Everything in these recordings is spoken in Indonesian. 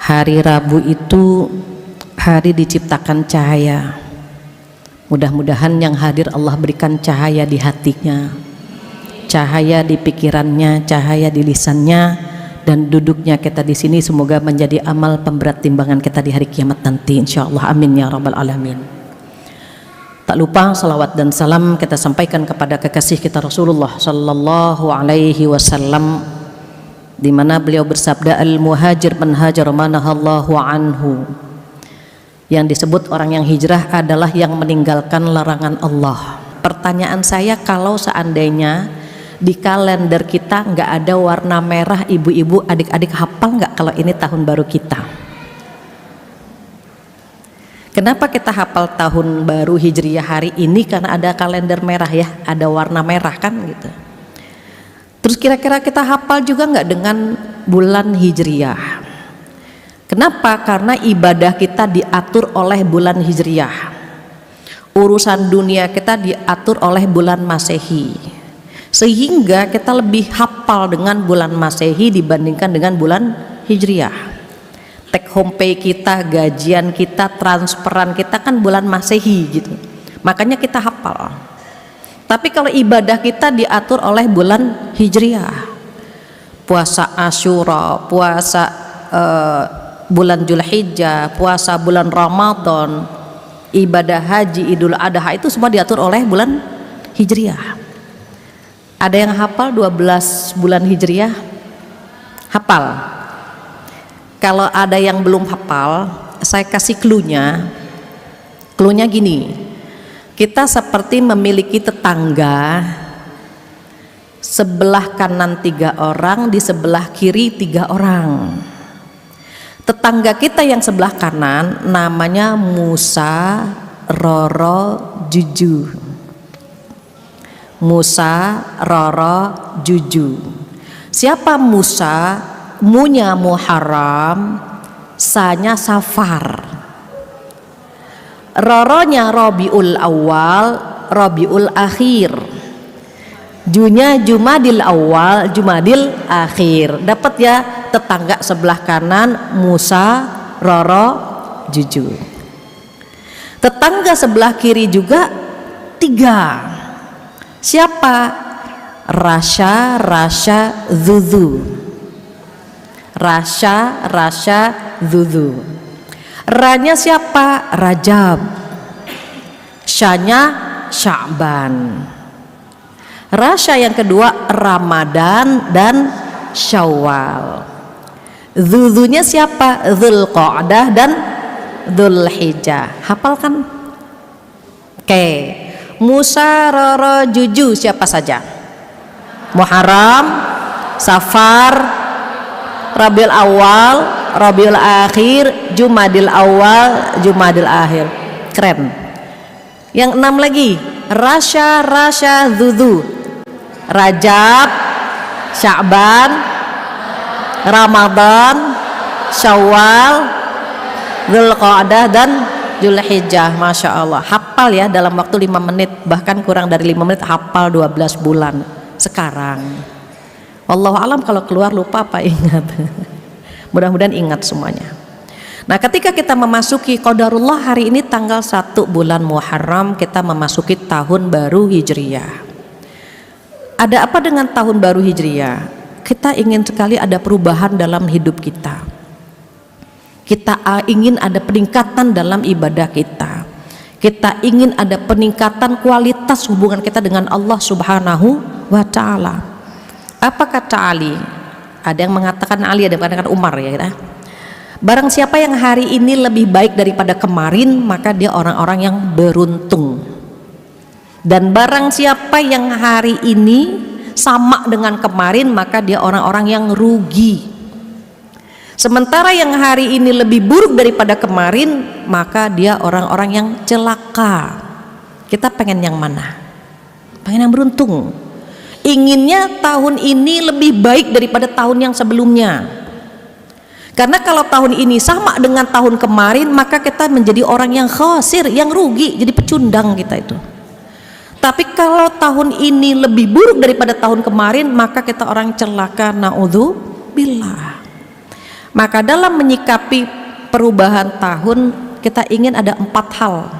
Hari Rabu itu hari diciptakan cahaya. Mudah-mudahan yang hadir Allah berikan cahaya di hatinya, cahaya di pikirannya, cahaya di lisannya, dan duduknya kita di sini semoga menjadi amal pemberat timbangan kita di hari kiamat nanti, insyaallah. Amin ya rabbal alamin. Tak lupa salawat dan salam kita sampaikan kepada kekasih kita Rasulullah sallallahu alaihi wasallam, di mana beliau bersabda, al-muhajir man hajar manahallahu anhu. Yang disebut orang yang hijrah adalah yang meninggalkan larangan Allah. Pertanyaan saya, kalau seandainya di kalender kita nggak ada warna merah, ibu-ibu, adik-adik hafal nggak kalau ini tahun baru kita? Kenapa kita hafal tahun baru Hijriyah hari ini? Karena ada kalender merah ya, ada warna merah kan gitu. Terus kira-kira kita hafal juga nggak dengan bulan Hijriyah? Kenapa? Karena ibadah kita diatur oleh bulan Hijriyah. Urusan dunia kita diatur oleh bulan Masehi. Sehingga kita lebih hafal dengan bulan Masehi dibandingkan dengan bulan Hijriyah. Take home pay kita, gajian kita, transferan kita kan bulan Masehi gitu. Makanya kita hafal. Tapi kalau ibadah kita diatur oleh bulan Hijriyah, puasa Asyura, puasa bulan Dzulhijjah, puasa bulan Ramadan, ibadah haji, Idul Adha, itu semua diatur oleh bulan Hijriyah. Ada yang hafal 12 bulan Hijriyah? Hafal? Kalau ada yang belum hafal, saya kasih cluenya. Cluenya gini. Kita seperti memiliki tetangga, sebelah kanan 3 orang, di sebelah kiri 3 orang. Tetangga kita yang sebelah kanan namanya Musa, Roro, Juju. Musa, Roro, Juju. Siapa Musa? Munya Muharram, Sanya Safar. Roronya Rabiul Awal, Rabiul Akhir. Junya Jumadil Awal, Jumadil Akhir. Dapat ya, tetangga sebelah kanan Musa, Roro, Juju. Tetangga sebelah kiri juga 3. Siapa? Rasya, Rasya, Zuzu. Rasya, Rasya, Zuzu. Ranya siapa? Rajab. Syanya Sya'ban. Rasya yang kedua Ramadan dan Syawal. Zuzunya siapa? Dzulqa'dah dan Dzulhijjah. Hafal kan? Oke. Musa, Roro, Juju siapa saja? Muharram, Safar, Rabiul Awal, Rabiul Akhir, Jumadil Awal, Jumadil Akhir. Keren. Yang 6 lagi, Rasya, Rasya, Zuzu. Rajab, Sya'ban, Ramadan, Syawal, Dzulqa'dah dan Dzulhijjah. Masya Allah, hafal ya dalam waktu 5 menit, bahkan kurang dari 5 menit hafal 12 bulan sekarang. Wallahu alam, kalau keluar lupa apa ingat. Mudah-mudahan ingat semuanya. Nah, ketika kita memasuki qadarullah hari ini tanggal 1 bulan Muharram, kita memasuki tahun baru Hijriyah. Ada apa dengan tahun baru Hijriyah? Kita ingin sekali ada perubahan dalam hidup kita. Kita ingin ada peningkatan dalam ibadah kita. Kita ingin ada peningkatan kualitas hubungan kita dengan Allah Subhanahu wa ta'ala. Apa kata Ali? Ada yang mengatakan Ali, ada yang mengatakan Umar ya kita. Barang siapa yang hari ini lebih baik daripada kemarin, maka dia orang-orang yang beruntung. Dan barang siapa yang hari ini sama dengan kemarin, maka dia orang-orang yang rugi. Sementara yang hari ini lebih buruk daripada kemarin, maka dia orang-orang yang celaka. Kita pengen yang mana? Pengen yang beruntung. Inginnya tahun ini lebih baik daripada tahun yang sebelumnya. Karena kalau tahun ini sama dengan tahun kemarin, maka kita menjadi orang yang khasir, yang rugi, jadi pecundang kita itu. Tapi kalau tahun ini lebih buruk daripada tahun kemarin, maka kita orang celaka, naudzubillah. Maka dalam menyikapi perubahan tahun, kita ingin ada 4 hal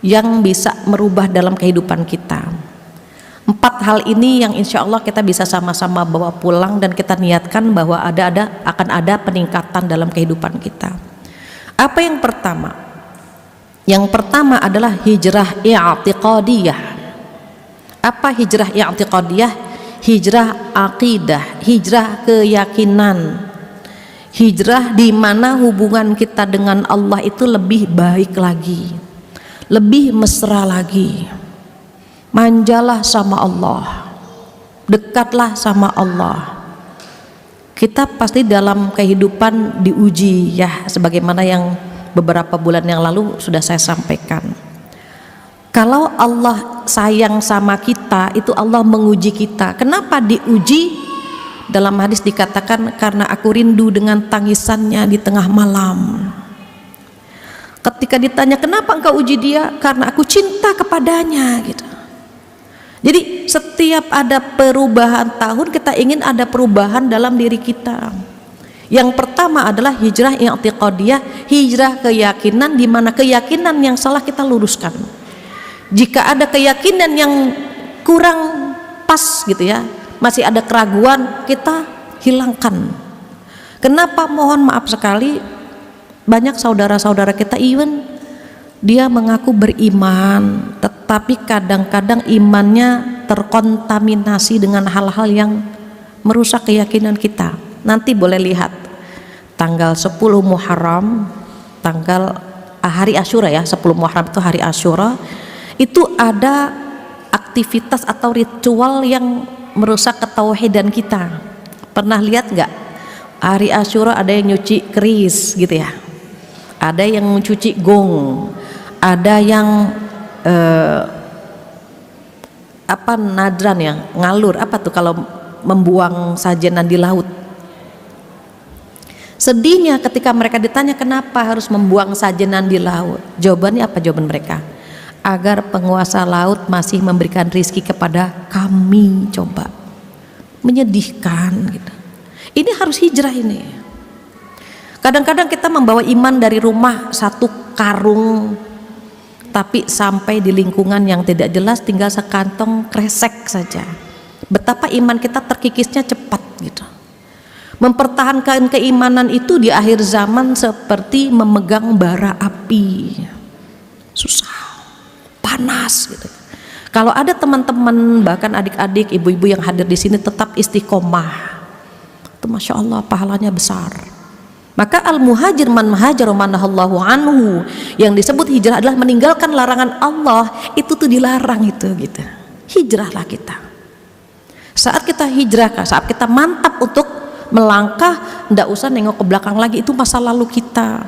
yang bisa merubah dalam kehidupan kita. 4 hal ini yang insya Allah kita bisa sama-sama bawa pulang dan kita niatkan bahwa akan ada peningkatan dalam kehidupan kita. Apa yang pertama? Yang pertama adalah hijrah i'tiqadiyah. Apa hijrah i'tiqadiyah? Hijrah akidah, hijrah keyakinan, hijrah di mana hubungan kita dengan Allah itu lebih baik lagi, lebih mesra lagi. Manjalah sama Allah, dekatlah sama Allah. Kita pasti dalam kehidupan diuji ya, sebagaimana yang beberapa bulan yang lalu sudah saya sampaikan. Kalau Allah sayang sama kita, itu Allah menguji kita. Kenapa diuji? Dalam hadis dikatakan, karena aku rindu dengan tangisannya di tengah malam. Ketika ditanya kenapa engkau uji dia, karena aku cinta kepadanya gitu. Jadi setiap ada perubahan tahun, kita ingin ada perubahan dalam diri kita. Yang pertama adalah hijrah i'tiqadiyah, hijrah keyakinan, di mana keyakinan yang salah kita luruskan. Jika ada keyakinan yang kurang pas gitu ya, masih ada keraguan, kita hilangkan. Kenapa? Mohon maaf sekali, banyak saudara-saudara kita even dia mengaku beriman, tetapi kadang-kadang imannya terkontaminasi dengan hal-hal yang merusak keyakinan kita. Nanti boleh lihat tanggal 10 Muharram, hari Asyura ya, 10 Muharram itu hari Asyura, itu ada aktivitas atau ritual yang merusak ketauhidan kita. Pernah lihat nggak? Hari Asyura ada yang nyuci keris gitu ya, ada yang mencuci gong, ada yang nadran ya, ngalur, apa tuh kalau membuang sajenan di laut. Sedihnya ketika mereka ditanya kenapa harus membuang sajenan di laut, jawabannya apa? Jawaban mereka, agar penguasa laut masih memberikan rizki kepada kami. Coba, menyedihkan gitu. Ini harus hijrah ini. Kadang-kadang kita membawa iman dari rumah 1 karung, tapi sampai di lingkungan yang tidak jelas tinggal sekantong kresek saja. Betapa iman kita terkikisnya cepat gitu. Mempertahankan keimanan itu di akhir zaman seperti memegang bara api, susah, panas gitu. Kalau ada teman-teman, bahkan adik-adik, ibu-ibu yang hadir di sini tetap istiqomah, itu masya Allah pahalanya besar. Maka al-muhajir man hajar man nahallahu anhu, yang disebut hijrah adalah meninggalkan larangan Allah. Itu tuh dilarang itu gitu. Hijrahlah kita. Saat kita hijrah, saat kita mantap untuk melangkah, ndak usah nengok ke belakang lagi, itu masa lalu kita.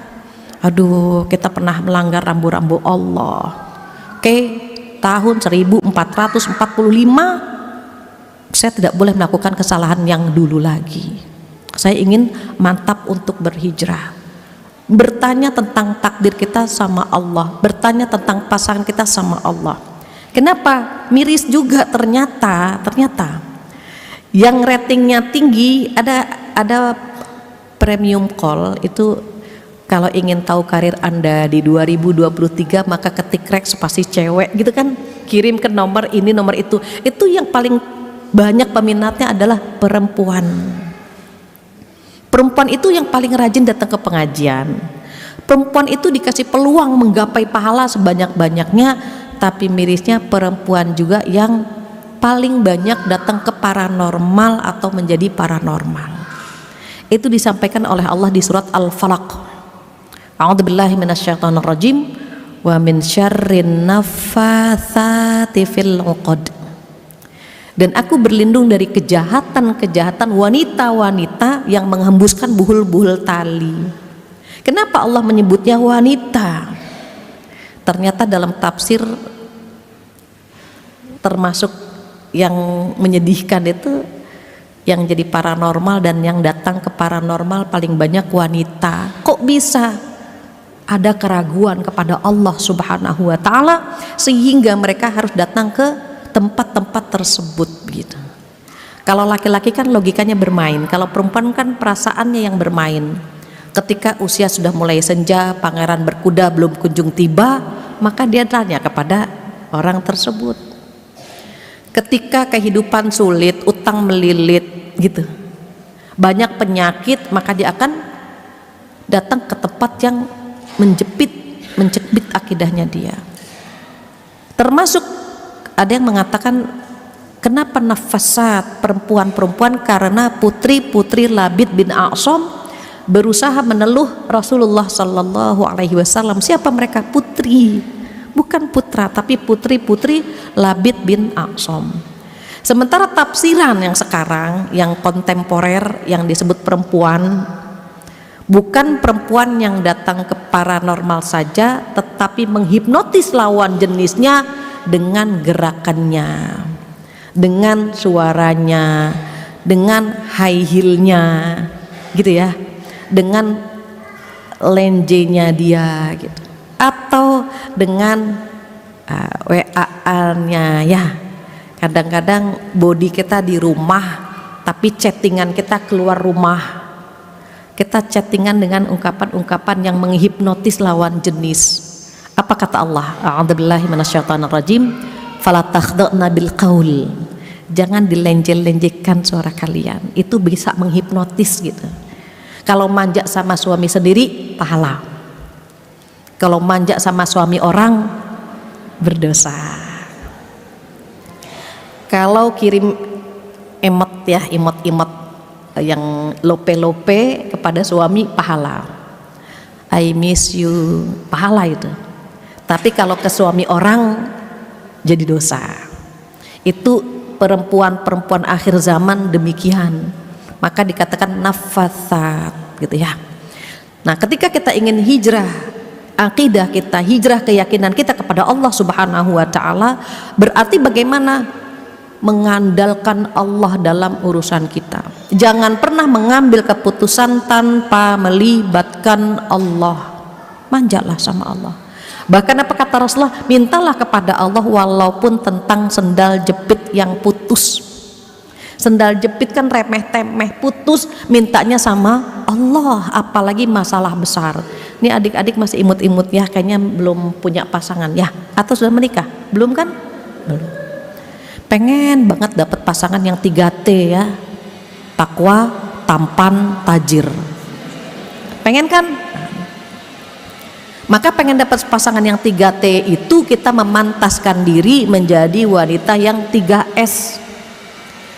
Aduh, kita pernah melanggar rambu-rambu Allah. Oke, tahun 1445 saya tidak boleh melakukan kesalahan yang dulu lagi. Saya ingin mantap untuk berhijrah, bertanya tentang takdir kita sama Allah, bertanya tentang pasangan kita sama Allah. Kenapa? Miris juga ternyata yang ratingnya tinggi, ada premium call itu. Kalau ingin tahu karir Anda di 2023, maka ketik rek spasi cewek gitu kan, kirim ke nomor ini nomor itu yang paling banyak peminatnya adalah perempuan. Perempuan itu yang paling rajin datang ke pengajian. Perempuan itu dikasih peluang menggapai pahala sebanyak-banyaknya, tapi mirisnya perempuan juga yang paling banyak datang ke paranormal atau menjadi paranormal. Itu disampaikan oleh Allah di surat Al-Falaq. A'udzubillahi minasyaitonirrajim wa min syarrin naffatsati fil 'uqad. Dan aku berlindung dari kejahatan-kejahatan wanita-wanita yang menghembuskan buhul-buhul tali. Kenapa Allah menyebutnya wanita? Ternyata dalam tafsir termasuk yang menyedihkan itu yang jadi paranormal dan yang datang ke paranormal paling banyak wanita. Kok bisa? Ada keraguan kepada Allah Subhanahu wa taala sehingga mereka harus datang ke tempat-tempat tersebut begitu. Kalau laki-laki kan logikanya bermain, kalau perempuan kan perasaannya yang bermain. Ketika usia sudah mulai senja, pangeran berkuda belum kunjung tiba, maka dia tanya kepada orang tersebut. Ketika kehidupan sulit, utang melilit gitu, banyak penyakit, maka dia akan datang ke tempat yang mencekbit akidahnya dia. Termasuk ada yang mengatakan, kenapa nafasat perempuan-perempuan? Karena putri-putri Labid bin A'sam berusaha meneluh Rasulullah Sallallahu Alaihi Wasallam. Siapa mereka? Putri, bukan putra, tapi putri-putri Labid bin A'sam. Sementara tafsiran yang sekarang, yang kontemporer, yang disebut perempuan, bukan perempuan yang datang ke paranormal saja, tetapi menghipnotis lawan jenisnya dengan gerakannya, dengan suaranya, dengan high heel-nya, gitu ya, dengan lenjenya dia, gitu, atau dengan WA-nya ya. Kadang-kadang body kita di rumah, tapi chattingan kita keluar rumah. Kita chattingan dengan ungkapan-ungkapan yang menghipnotis lawan jenis. Apa kata Allah? A'udzubillahi minasyaitonirrajim. Fala takhda'na bil qaul. Jangan dilenjel-lenjekkan suara kalian. Itu bisa menghipnotis gitu. Kalau manja sama suami sendiri, pahala. Kalau manja sama suami orang, berdosa. Kalau kirim emot ya, imot-imot yang lope-lope kepada suami, pahala. I miss you, pahala itu. Tapi kalau ke suami orang, jadi dosa. Itu perempuan-perempuan akhir zaman demikian. Maka dikatakan nafasat gitu ya. Nah, ketika kita ingin hijrah akidah kita, hijrah keyakinan kita kepada Allah Subhanahu wa taala, berarti bagaimana mengandalkan Allah dalam urusan kita. Jangan pernah mengambil keputusan tanpa melibatkan Allah. Manjalah sama Allah. Bahkan apa kata Rasulullah? Mintalah kepada Allah walaupun tentang sendal jepit yang putus. Sendal jepit kan remeh-temeh, putus, mintanya sama Allah, apalagi masalah besar. Ini adik-adik masih imut-imut ya, kayaknya belum punya pasangan ya, atau sudah menikah? Belum kan? Belum. Pengen banget dapat pasangan yang 3T ya, takwa, tampan, tajir. Pengen kan? Maka pengen dapat pasangan yang 3T itu kita memantaskan diri menjadi wanita yang 3S.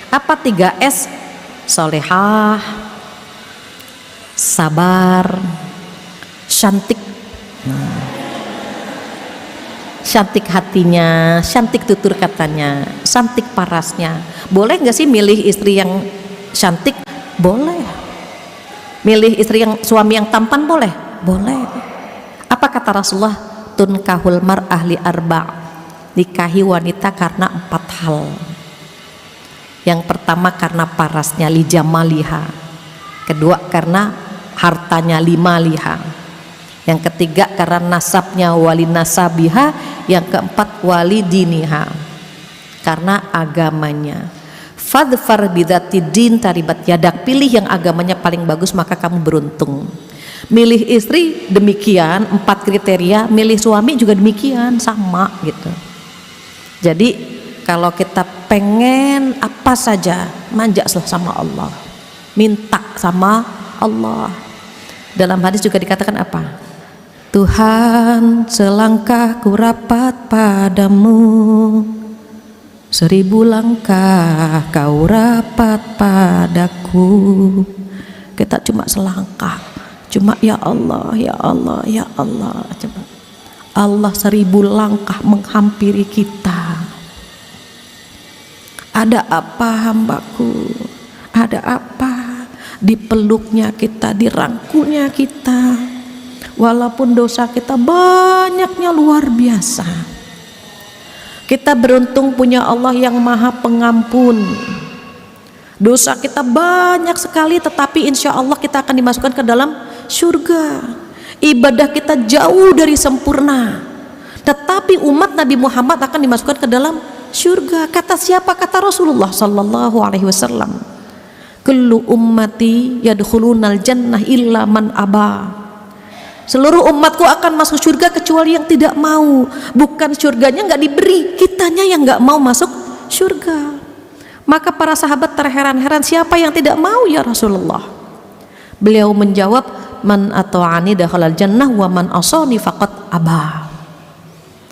Apa 3S? Solehah, sabar, cantik. Cantik hatinya, cantik tutur katanya, cantik parasnya. Boleh nggak sih milih istri yang cantik? Boleh. Milih istri yang suami yang tampan? Boleh. Boleh. Apa kata Rasulullah? Tunkahul mar'ah li arba'. Nikahi wanita karena 4 hal. Yang pertama karena parasnya, li jamaliha. Kedua karena hartanya, li maliha. Yang ketiga karena nasabnya, wali nasabiha. Yang keempat wali diniha, karena agamanya. Fadfar bidzati din taribat yadak. Pilih yang agamanya paling bagus, maka kamu beruntung. Milih istri demikian, 4 kriteria. Milih suami juga demikian, sama gitu. Jadi kalau kita pengen apa saja, manja sama Allah, minta sama Allah. Dalam hadis juga dikatakan apa? Tuhan, selangkah ku rapat padamu, 1000 langkah kau rapat padaku. Kita cuma selangkah, cuma ya Allah, ya Allah, ya Allah. Coba Allah 1000 langkah menghampiri kita. Ada apa hambaku? Ada apa? Dipeluknya kita, dirangkulnya kita. Walaupun dosa kita banyaknya luar biasa, kita beruntung punya Allah yang maha pengampun. Dosa kita banyak sekali, tetapi insya Allah kita akan dimasukkan ke dalam surga. Ibadah kita jauh dari sempurna, tetapi umat Nabi Muhammad akan dimasukkan ke dalam Syurga. Kata siapa? Kata Rasulullah sallallahu alaihi wasallam. Kullu ummati yadkhulunal jannah illa man aba. Seluruh umatku akan masuk surga kecuali yang tidak mau. Bukan surganya nggak diberi, kitanya yang nggak mau masuk surga. Maka para sahabat terheran-heran, siapa yang tidak mau ya Rasulullah? Beliau menjawab, man ata'ani dakhalal jannah wa man asani faqad aba.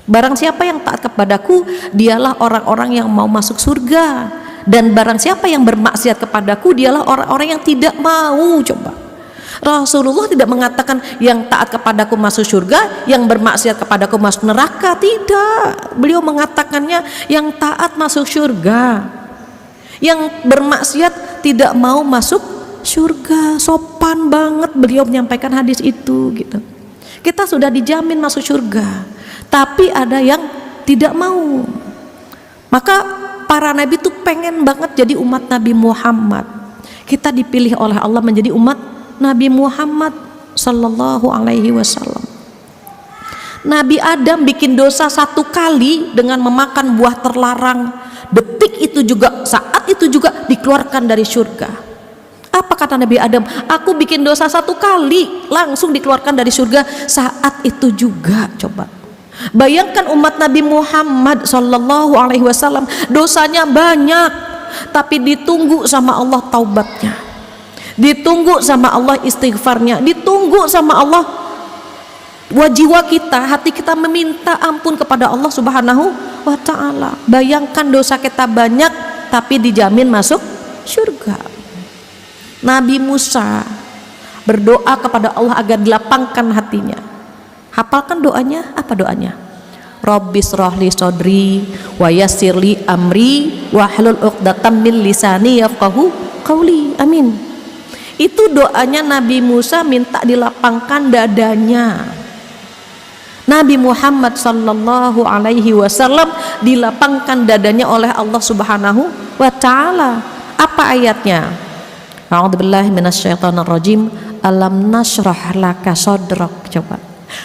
Barang siapa yang taat kepadaku, dialah orang-orang yang mau masuk surga. Dan barang siapa yang bermaksiat kepadaku, dialah orang-orang yang tidak mau. Coba, Rasulullah tidak mengatakan yang taat kepadaku masuk surga, yang bermaksiat kepadaku masuk neraka. Tidak, beliau mengatakannya yang taat masuk surga, yang bermaksiat tidak mau masuk surga. Sopan banget beliau menyampaikan hadis itu gitu. Kita sudah dijamin masuk surga, tapi ada yang tidak mau. Maka para nabi itu pengen banget jadi umat Nabi Muhammad. Kita dipilih oleh Allah menjadi umat Nabi Muhammad sallallahu alaihi wasallam. Nabi Adam bikin dosa 1 kali dengan memakan buah terlarang. Detik itu juga, saat itu juga dikeluarkan dari surga. Apa kata Nabi Adam? Aku bikin dosa 1 kali, langsung dikeluarkan dari surga. Saat itu juga, coba bayangkan umat Nabi Muhammad sallallahu alaihi wasallam, dosanya banyak, tapi ditunggu sama Allah taubatnya, ditunggu sama Allah istighfarnya, ditunggu sama Allah jiwa kita, hati kita meminta ampun kepada Allah subhanahu wa ta'ala. Bayangkan dosa kita banyak tapi dijamin masuk surga. Nabi Musa berdoa kepada Allah agar dilapangkan hatinya. Hafalkan doanya. Apa doanya? Rabbis rohli sodri wa yassirli amri wahlul uqdatam min lisani yafqahu qauli. Amin. Itu doanya Nabi Musa, minta dilapangkan dadanya. Nabi Muhammad sallallahu alaihi wasallam dilapangkan dadanya oleh Allah subhanahu wa ta'ala. Apa ayatnya? A'udzubillahi minasyaitonirrajim. Alam nashrah laka sadrak. Coba,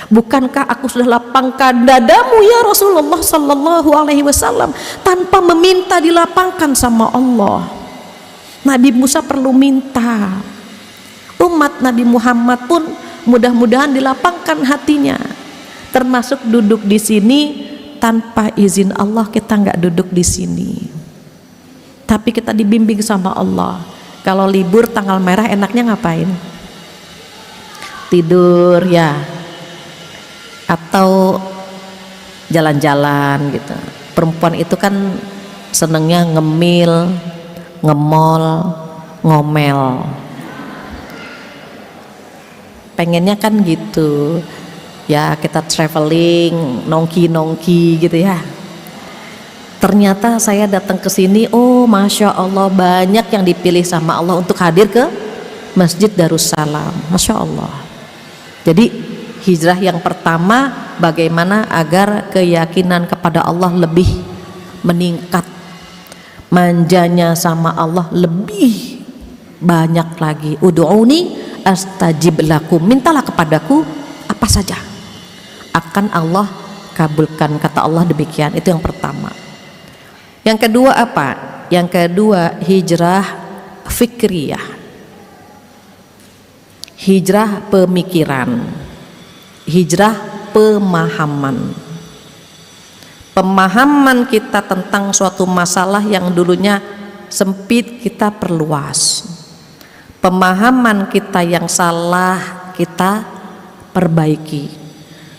bukankah aku sudah lapangkan dadamu ya Rasulullah sallallahu alaihi wasallam, tanpa meminta dilapangkan sama Allah. Nabi Musa perlu minta. Umat Nabi Muhammad pun mudah-mudahan dilapangkan hatinya. Termasuk duduk di sini tanpa izin Allah, kita nggak duduk di sini. Tapi kita dibimbing sama Allah. Kalau libur tanggal merah enaknya ngapain? Tidur ya, atau jalan-jalan gitu. Perempuan itu kan senengnya ngemil, ngemol, ngomel. Pengennya kan gitu ya, kita traveling, nongki gitu ya. Ternyata saya datang ke sini, oh masya Allah, banyak yang dipilih sama Allah untuk hadir ke Masjid Darussalam. Masya Allah. Jadi hijrah yang pertama, bagaimana agar keyakinan kepada Allah lebih meningkat, manjanya sama Allah lebih banyak lagi. Ud'uni astajib lakum, mintalah kepadaku apa saja akan Allah kabulkan, kata Allah demikian. Itu yang pertama. Yang kedua apa? Yang kedua hijrah fikriyah, hijrah pemikiran, hijrah pemahaman. Pemahaman kita tentang suatu masalah yang dulunya sempit kita perluas. Pemahaman kita yang salah kita perbaiki.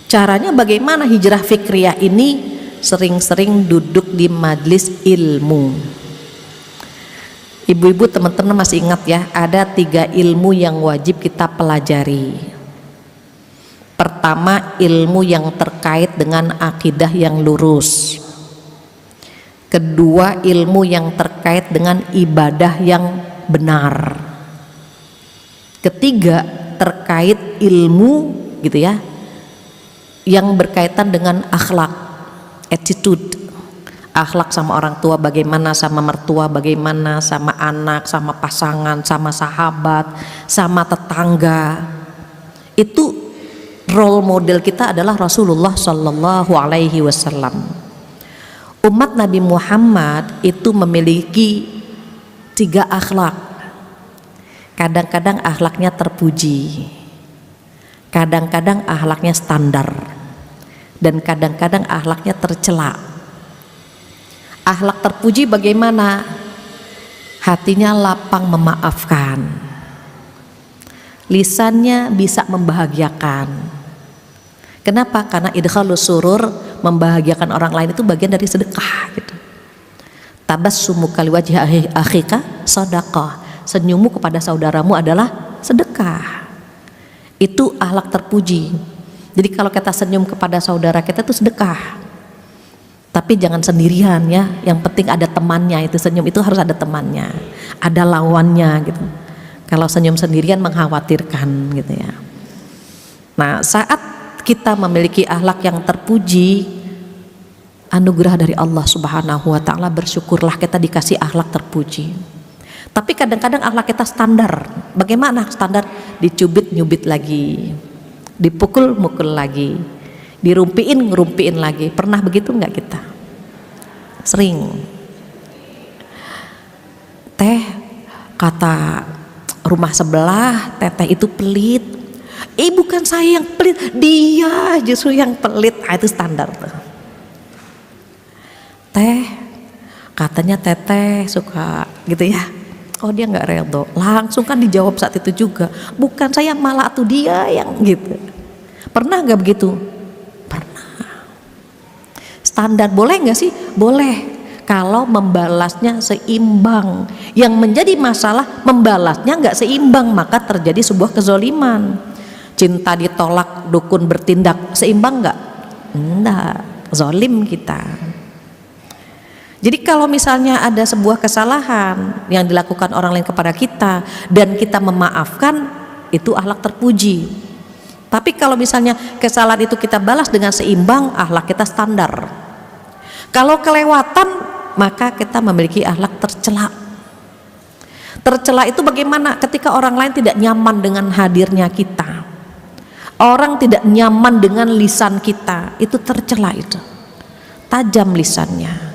Caranya bagaimana hijrah fikriyah ini? Sering-sering duduk di majlis ilmu. Ibu-ibu, teman-teman masih ingat ya, ada 3 ilmu yang wajib kita pelajari. Pertama, ilmu yang terkait dengan akidah yang lurus. Kedua, ilmu yang terkait dengan ibadah yang benar. Ketiga, terkait ilmu gitu ya, yang berkaitan dengan akhlak, attitude, akhlak sama orang tua bagaimana, sama mertua bagaimana, sama anak, sama pasangan, sama sahabat, sama tetangga. Itu role model kita adalah Rasulullah Shallallahu Alaihi Wasallam. Umat Nabi Muhammad itu memiliki 3 akhlak. Kadang-kadang akhlaknya terpuji, kadang-kadang akhlaknya standar, dan kadang-kadang akhlaknya tercela. Akhlak terpuji bagaimana? Hatinya lapang memaafkan, lisannya bisa membahagiakan. Kenapa? Karena idkhalus surur, membahagiakan orang lain itu bagian dari sedekah gitu. Tabassumuka liwajhi akhika shadaqah. Senyummu kepada saudaramu adalah sedekah. Itu akhlak terpuji. Jadi kalau kita senyum kepada saudara kita itu sedekah. Tapi jangan sendirian ya. Yang penting ada temannya. Itu senyum itu harus ada temannya, ada lawannya gitu. Kalau senyum sendirian mengkhawatirkan gitu ya. Nah, saat kita memiliki akhlak yang terpuji, anugerah dari Allah Subhanahu wa taala, bersyukurlah kita dikasih akhlak terpuji. Tapi kadang-kadang akhlak kita standar. Bagaimana standar? Dicubit-nyubit lagi, dipukul-mukul lagi, dirumpiin-ngerumpiin lagi. Pernah begitu nggak kita? Sering. Teh, kata rumah sebelah, teteh itu pelit. Bukan saya yang pelit, dia justru yang pelit. Itu standar tuh. Teh, katanya teteh suka gitu ya. Oh dia nggak redo, langsung kan dijawab saat itu juga. Bukan saya, malah tuh dia yang gitu. Pernah nggak begitu? Pernah. Standar boleh nggak sih? Boleh. Kalau membalasnya seimbang. Yang menjadi masalah membalasnya nggak seimbang, maka terjadi sebuah kezoliman. Cinta ditolak, dukun bertindak, seimbang nggak? Enggak, zolim kita. Jadi kalau misalnya ada sebuah kesalahan yang dilakukan orang lain kepada kita dan kita memaafkan, itu akhlak terpuji. Tapi kalau misalnya kesalahan itu kita balas dengan seimbang, akhlak kita standar. Kalau kelewatan, maka kita memiliki akhlak tercela. Tercela itu bagaimana? Ketika orang lain tidak nyaman dengan hadirnya kita, orang tidak nyaman dengan lisan kita, itu tercela itu. Tajam lisannya.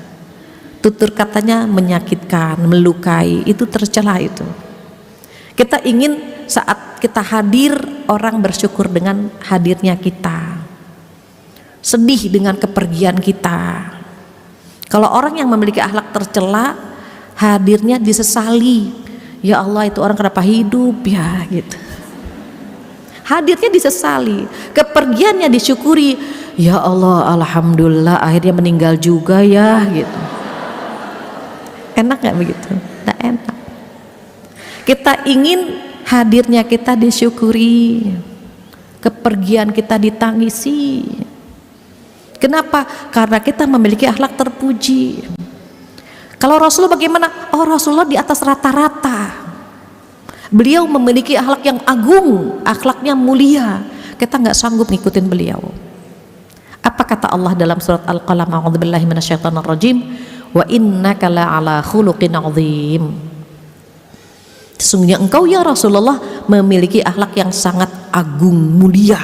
Tutur katanya menyakitkan, melukai, itu tercela itu. Kita ingin saat kita hadir, orang bersyukur dengan hadirnya kita, sedih dengan kepergian kita. Kalau orang yang memiliki akhlak tercela, hadirnya disesali. Ya Allah, itu orang kenapa hidup ya gitu. Hadirnya disesali, kepergiannya disyukuri. Ya Allah, alhamdulillah akhirnya meninggal juga ya gitu. Enak gak begitu? Tidak enak. Kita ingin hadirnya kita disyukuri, kepergian kita ditangisi. Kenapa? Karena kita memiliki akhlak terpuji. Kalau Rasulullah bagaimana? Oh, Rasulullah di atas rata-rata. Beliau memiliki akhlak yang agung, akhlaknya mulia. Kita nggak sanggup ngikutin beliau. Apa kata Allah dalam surat Al-Qalam? A'udzubillahi minasyaitonirrajim. Wa innaka la'ala khuluqin 'adzim. Sesungguhnya engkau ya Rasulullah memiliki akhlak yang sangat agung, mulia,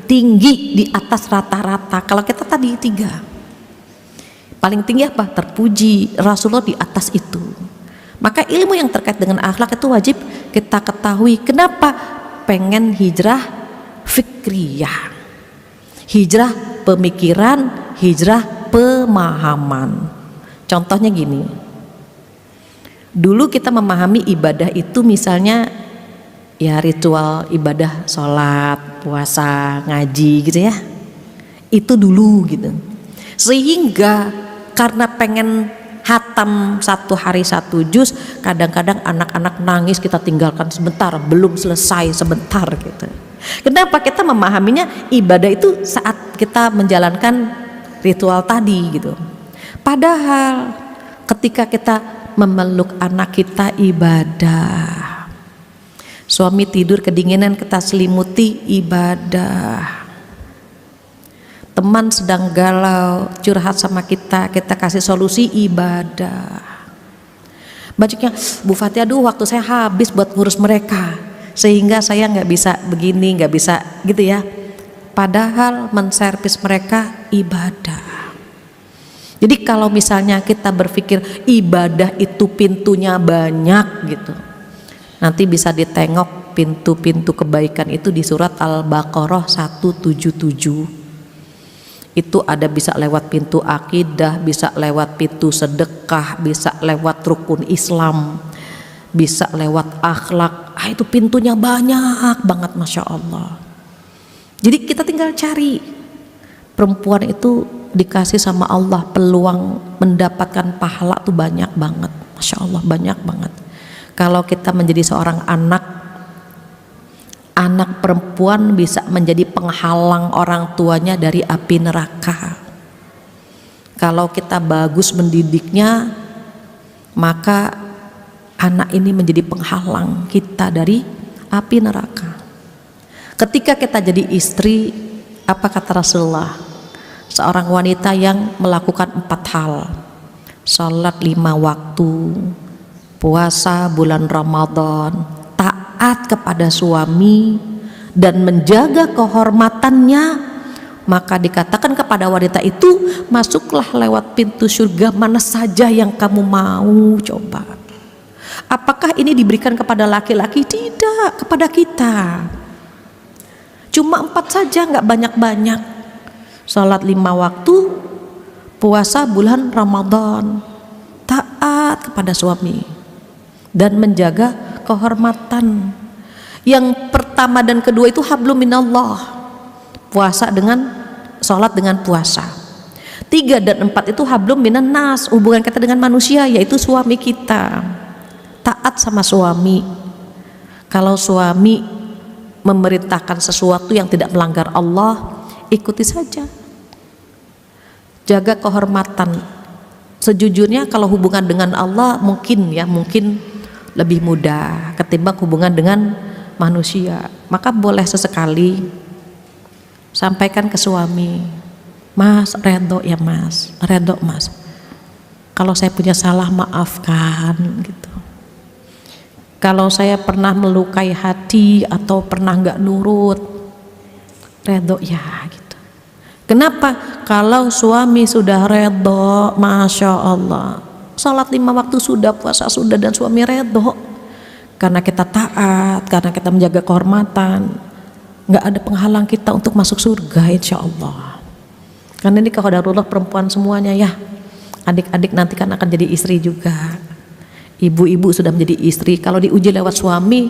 tinggi, di atas rata-rata. Kalau kita tadi 3, paling tinggi apa? Terpuji. Rasulullah di atas itu. Maka ilmu yang terkait dengan akhlak itu wajib kita ketahui. Kenapa? Pengen hijrah fikriyah, hijrah pemikiran, hijrah pemahaman. Contohnya gini, dulu kita memahami ibadah itu misalnya ya ritual ibadah, sholat, puasa, ngaji gitu ya. Itu dulu gitu. Sehingga karena pengen hatam 1 hari 1 juz, kadang-kadang anak-anak nangis kita tinggalkan sebentar, belum selesai sebentar gitu. Kenapa? Kita memahaminya ibadah itu saat kita menjalankan ritual tadi gitu. Padahal ketika kita memeluk anak kita ibadah, suami tidur kedinginan kita selimuti ibadah, teman sedang galau curhat sama kita, kita kasih solusi ibadah. Bacanya, Bu Fatih, aduh waktu saya habis buat ngurus mereka sehingga saya nggak bisa begini, nggak bisa gitu ya. Padahal menservis mereka ibadah. Jadi kalau misalnya kita berpikir ibadah itu pintunya banyak gitu, nanti bisa ditengok pintu-pintu kebaikan itu di surat Al-Baqarah 177. Itu ada bisa lewat pintu akidah, bisa lewat pintu sedekah, bisa lewat rukun Islam, bisa lewat akhlak. Itu pintunya banyak banget, Masya Allah. Jadi kita tinggal cari. Perempuan itu dikasih sama Allah peluang mendapatkan pahala tuh banyak banget, Masya Allah, banyak banget. Kalau kita menjadi seorang anak perempuan bisa menjadi penghalang orang tuanya dari api neraka. Kalau kita bagus mendidiknya, maka anak ini menjadi penghalang kita dari api neraka. Ketika kita jadi istri, apa kata Rasulullah? Seorang wanita yang melakukan 4 hal: sholat 5 waktu, puasa bulan Ramadan, taat kepada suami, dan menjaga kehormatannya, maka dikatakan kepada wanita itu, masuklah lewat pintu surga mana saja yang kamu mau. Coba, apakah ini diberikan kepada laki-laki? Tidak, kepada kita. Cuma 4 saja, nggak banyak-banyak. Sholat 5 waktu, puasa bulan Ramadan, taat kepada suami, dan menjaga kehormatan. Yang pertama dan kedua itu hablum minallah, puasa dengan sholat dengan puasa. 3 dan 4 itu hablum minan nas, hubungan kita dengan manusia, yaitu suami kita. Taat sama suami. Kalau suami memerintahkan sesuatu yang tidak melanggar Allah, ikuti saja. Jaga kehormatan. Sejujurnya kalau hubungan dengan Allah mungkin lebih mudah ketimbang hubungan dengan manusia. Maka boleh sesekali sampaikan ke suami, Mas, redo ya Mas, redo Mas, kalau saya punya salah maafkan gitu. Kalau saya pernah melukai hati atau pernah nggak nurut, redo ya gitu. Kenapa? Kalau suami sudah redo, Masya Allah, salat 5 waktu sudah, puasa sudah, dan suami redo, karena kita taat, karena kita menjaga kehormatan, nggak ada penghalang kita untuk masuk surga, insya Allah. Karena ini qadarullah perempuan semuanya ya. Adik-adik nanti kan akan jadi istri juga. Ibu-ibu sudah menjadi istri. Kalau diuji lewat suami,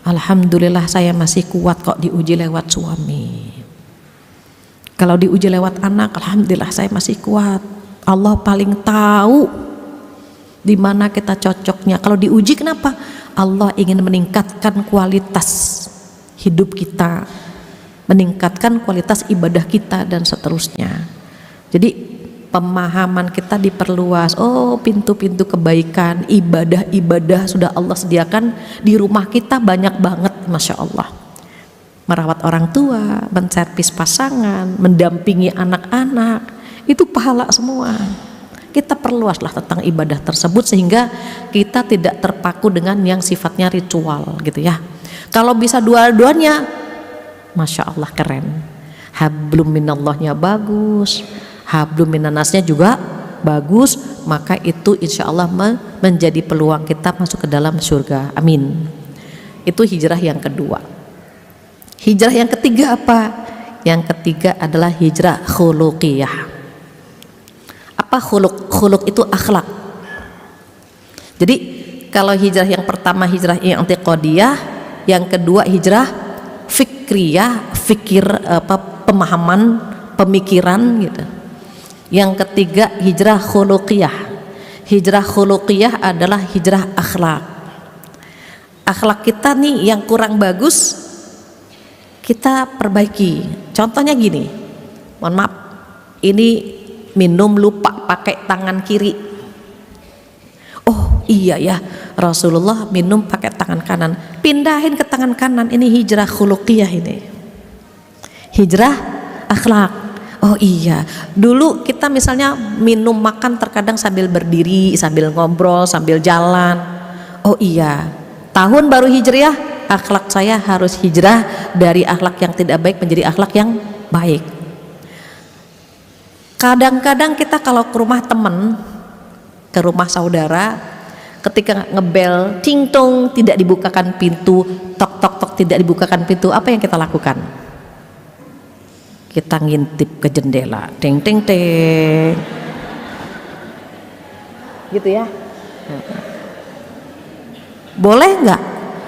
alhamdulillah saya masih kuat kok diuji lewat suami. Kalau diuji lewat anak, alhamdulillah saya masih kuat. Allah paling tahu di mana kita cocoknya. Kalau diuji, kenapa? Allah ingin meningkatkan kualitas hidup kita, meningkatkan kualitas ibadah kita, dan seterusnya. Jadi pemahaman kita diperluas. Oh, pintu-pintu kebaikan, ibadah-ibadah sudah Allah sediakan di rumah kita banyak banget, Masya Allah. Merawat orang tua, menservis pasangan, mendampingi anak-anak, itu pahala semua. Kita perluaslah tentang ibadah tersebut sehingga kita tidak terpaku dengan yang sifatnya ritual gitu ya. Kalau bisa dua-duanya, Masya Allah, keren. Hablum minallahnya bagus, hablum minannasnya juga bagus, maka itu insya Allah menjadi peluang kita masuk ke dalam surga. Amin. Itu hijrah yang kedua. Hijrah yang ketiga apa? Yang ketiga adalah hijrah khuluqiyah. Apa khuluq? Khuluq itu akhlak. Jadi kalau hijrah yang pertama hijrah yang i'tiqadiyah, yang kedua hijrah fikriyah, pemahaman, pemikiran gitu. Yang ketiga hijrah khuluqiyah. Hijrah khuluqiyah adalah hijrah akhlak. Akhlak kita nih yang kurang bagus, kita perbaiki. Contohnya gini, mohon maaf, ini minum lupa pakai tangan kiri. Oh iya ya, Rasulullah minum pakai tangan kanan, pindahin ke tangan kanan. Ini hijrah khuluqiyah, ini hijrah akhlak. Oh iya, dulu kita misalnya minum makan terkadang sambil berdiri, sambil ngobrol, sambil jalan. Oh iya, tahun baru hijriah, akhlak saya harus hijrah dari akhlak yang tidak baik menjadi akhlak yang baik. Kadang-kadang kita kalau ke rumah teman, ke rumah saudara, ketika ngebel ting tong tidak dibukakan pintu, tok tok tok tidak dibukakan pintu, apa yang kita lakukan? Kita ngintip ke jendela, teng teng teng, gitu ya. Boleh nggak?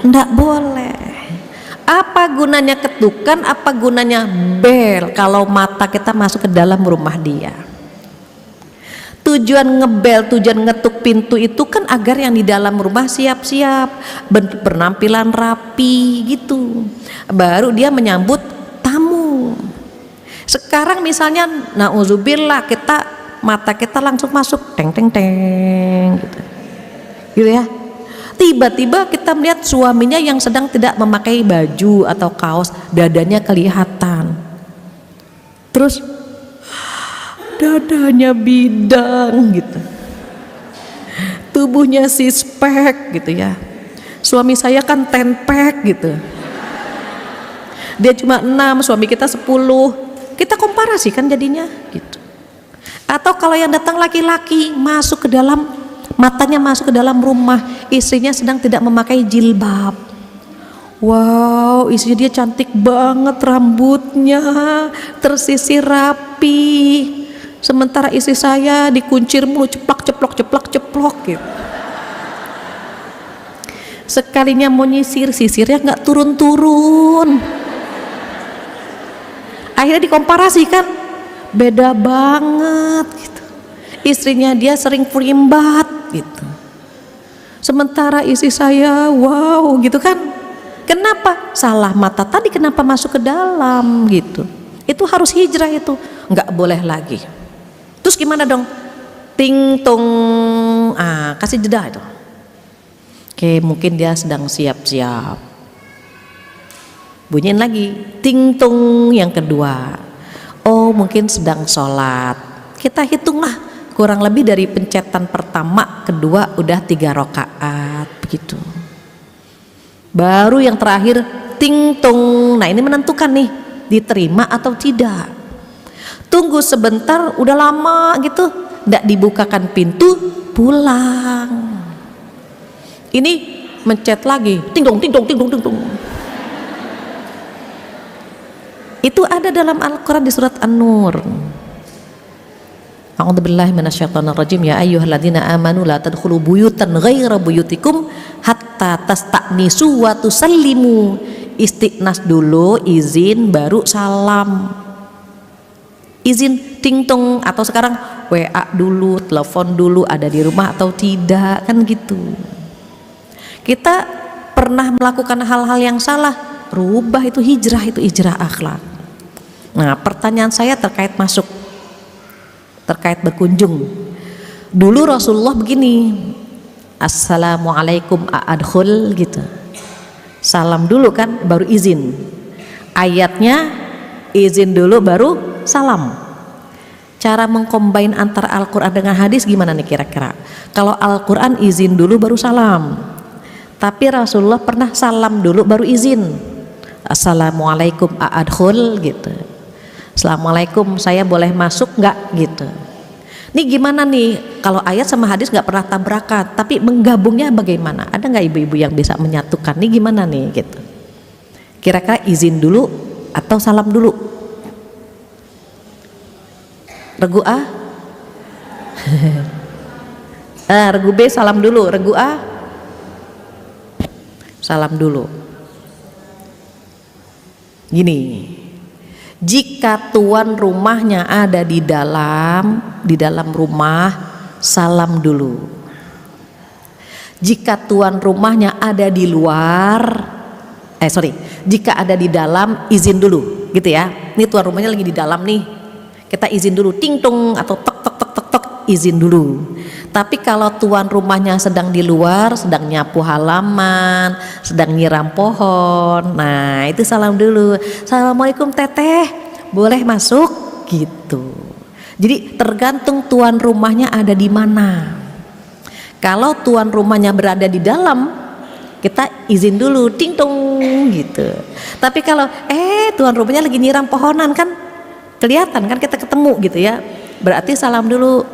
Nggak boleh. Apa gunanya ketukan? Apa gunanya bel kalau mata kita masuk ke dalam rumah dia? Tujuan ngebel, tujuan ngetuk pintu itu kan agar yang di dalam rumah siap-siap, berpenampilan rapi gitu. Baru dia menyambut tamu. Sekarang misalnya nauzubillah, mata kita langsung masuk teng teng teng gitu. Gitu ya. Tiba-tiba kita melihat suaminya yang sedang tidak memakai baju atau kaos, dadanya kelihatan. Terus dadanya bidang gitu, tubuhnya six pack gitu ya. Suami saya kan 10 pack gitu. Dia cuma 6, suami kita 10. Kita komparasikan jadinya gitu. Atau kalau yang datang laki-laki masuk ke dalam, matanya masuk ke dalam rumah, istrinya sedang tidak memakai jilbab. Wow, istrinya dia cantik banget, rambutnya tersisir rapi. Sementara istri saya dikuncir mulu, ceplok ceplok ceplok ceplok gitu. Sekalinya mau nyisir, sisirnya nggak turun-turun. Akhirnya dikomparasikan, beda banget gitu. Istrinya dia sering perimbat gitu, sementara istri saya wow gitu kan. Kenapa? Salah mata tadi, kenapa masuk ke dalam gitu. Itu harus hijrah, itu nggak boleh lagi. Terus gimana dong? Ting tong, kasih jeda itu. Oke, mungkin dia sedang siap-siap, bunyiin lagi ting tong yang kedua. Oh, mungkin sedang sholat. Kita hitunglah kurang lebih dari pencetan pertama, kedua udah 3 rakaat begitu. Baru yang terakhir ting tong. Nah, ini menentukan nih diterima atau tidak. Tunggu sebentar, udah lama gitu nggak dibukakan pintu, pulang. Ini mencet lagi, ting dong ting dong ting dong ting dong. Itu ada dalam Al-Quran di surat An-Nur. A'udzubillahi minasyaitonirrajim. Ya ayyuhalladzina amanu la tadkhulu buyutan ghaira buyutikum hatta tasta'nisu wa tusallimu. Istiqnas dulu, izin, baru salam. Izin ting tong, atau sekarang WA dulu, telepon dulu, ada di rumah atau tidak, kan gitu. Kita pernah melakukan hal-hal yang salah, rubah, itu hijrah akhlak. Nah, pertanyaan saya terkait masuk, terkait berkunjung. Dulu Rasulullah begini, assalamualaikum a'adkhul gitu, salam dulu kan baru izin. Ayatnya izin dulu baru salam. Cara mengcombine antara Al-Quran dengan hadis gimana nih kira-kira? Kalau Al-Quran izin dulu baru salam, tapi Rasulullah pernah salam dulu baru izin. Assalamualaikum a'adkhul gitu, assalamualaikum, saya boleh masuk nggak gitu. Ini gimana nih kalau ayat sama hadis nggak pernah tabrakan, tapi menggabungnya bagaimana? Ada nggak ibu-ibu yang bisa menyatukan? Nih gimana nih gitu? Kira-kira izin dulu atau salam dulu? Regu A? Regu B salam dulu, regu A salam dulu. Gini, jika tuan rumahnya ada di dalam rumah, salam dulu. Jika tuan rumahnya ada di luar, jika ada di dalam, izin dulu, gitu ya. Ini tuan rumahnya lagi di dalam nih, kita izin dulu, ting tong atau tok tok tok tok tok, izin dulu. Tapi kalau tuan rumahnya sedang di luar, sedang nyapu halaman, sedang nyiram pohon, nah itu salam dulu. Assalamualaikum teteh, boleh masuk gitu. Jadi tergantung tuan rumahnya ada di mana. Kalau tuan rumahnya berada di dalam, kita izin dulu, ting tong gitu. Tapi kalau tuan rumahnya lagi nyiram pohonan, kan kelihatan kan, kita ketemu gitu ya, berarti salam dulu.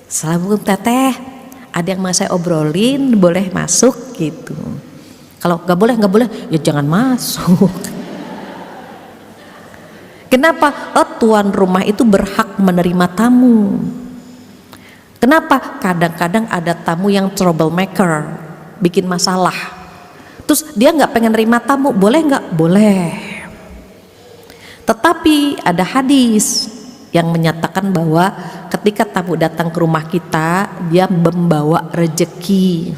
Assalamualaikum teteh, ada yang mau saya obrolin, boleh masuk gitu. Kalau nggak boleh, ya jangan masuk. Kenapa? Oh, tuan rumah itu berhak menerima tamu. Kenapa? Kadang-kadang ada tamu yang troublemaker, bikin masalah. Terus dia nggak pengen nerima tamu, boleh nggak? Boleh. Tetapi ada hadis yang menyatakan bahwa ketika tamu datang ke rumah kita, dia membawa rejeki.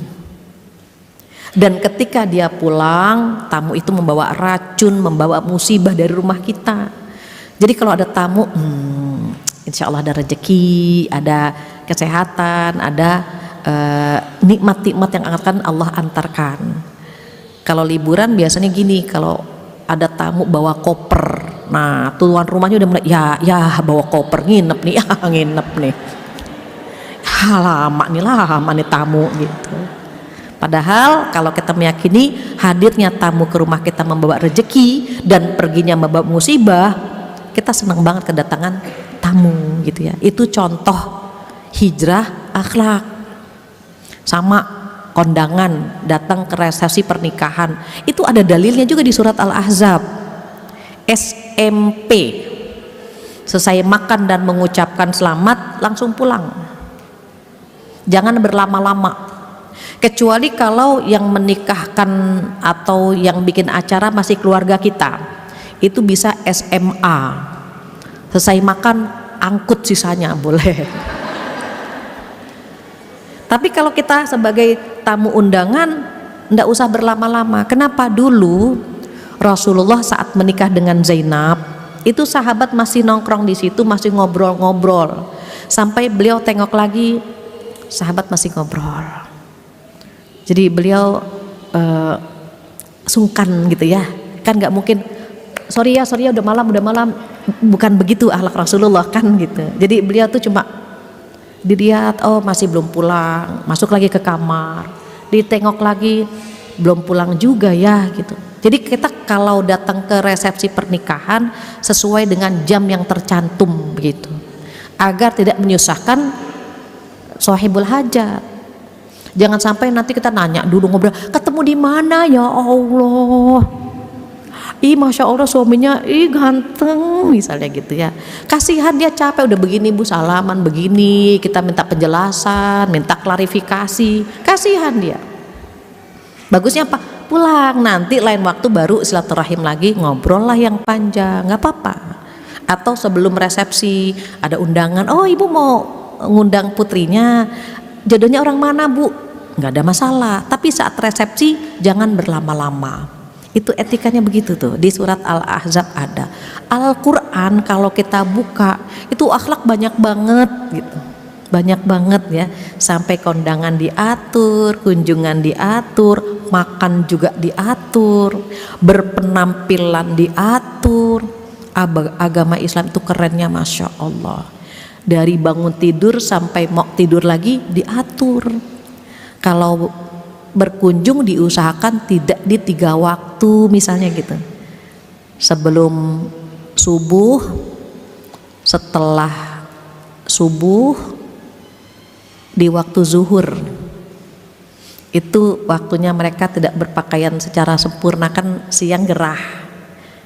Dan ketika dia pulang, tamu itu membawa racun, membawa musibah dari rumah kita. Jadi kalau ada tamu, insya Allah ada rejeki, ada kesehatan, ada nikmat-nikmat yang akan Allah antarkan. Kalau liburan biasanya gini, kalau ada tamu bawa koper, nah tuan rumahnya udah mulai ya bawa koper, nginep nih, nginep nih, lama nih tamu gitu. Padahal kalau kita meyakini hadirnya tamu ke rumah kita membawa rejeki dan perginya membawa musibah, kita senang banget kedatangan tamu gitu ya. Itu contoh hijrah akhlak. Sama kondangan datang ke resepsi pernikahan, itu ada dalilnya juga di surat Al-Ahzab. SMP, selesai makan dan mengucapkan selamat langsung pulang, jangan berlama-lama, kecuali kalau yang menikahkan atau yang bikin acara masih keluarga kita, itu bisa SMA, selesai makan angkut sisanya boleh. Tapi kalau kita sebagai tamu undangan, ndak usah berlama-lama. Kenapa? Dulu Rasulullah saat menikah dengan Zainab, itu sahabat masih nongkrong di situ, masih ngobrol-ngobrol, sampai beliau tengok lagi, sahabat masih ngobrol. Jadi beliau sungkan gitu ya, kan nggak mungkin, sorry ya udah malam, bukan begitu akhlak Rasulullah kan gitu. Jadi beliau tuh cuma dilihat, oh masih belum pulang, masuk lagi ke kamar, ditengok lagi, belum pulang juga ya gitu. Jadi kita kalau datang ke resepsi pernikahan sesuai dengan jam yang tercantum begitu, agar tidak menyusahkan sahibul hajat. Jangan sampai nanti kita nanya dulu, ngobrol, ketemu di mana ya Allah, masya Allah suaminya ganteng misalnya gitu ya. Kasihan dia capek udah begini bu, salaman begini, kita minta penjelasan, minta klarifikasi, kasihan dia. Bagusnya apa? Pulang, nanti lain waktu baru silaturahim lagi, ngobrol lah yang panjang, nggak apa-apa. Atau sebelum resepsi ada undangan, oh ibu mau ngundang putrinya, jodohnya orang mana bu? Nggak ada masalah. Tapi saat resepsi jangan berlama-lama. Itu etikanya begitu tuh, di surat Al-Ahzab ada. Al-Quran kalau kita buka itu akhlak banyak banget gitu, banyak banget ya. Sampai kondangan diatur, kunjungan diatur, makan juga diatur, berpenampilan diatur. Agama Islam itu kerennya masya Allah. Dari bangun tidur sampai mau tidur lagi diatur. Kalau berkunjung diusahakan tidak di 3 waktu misalnya gitu, sebelum subuh, setelah subuh, di waktu zuhur. Itu waktunya mereka tidak berpakaian secara sempurna, kan siang gerah,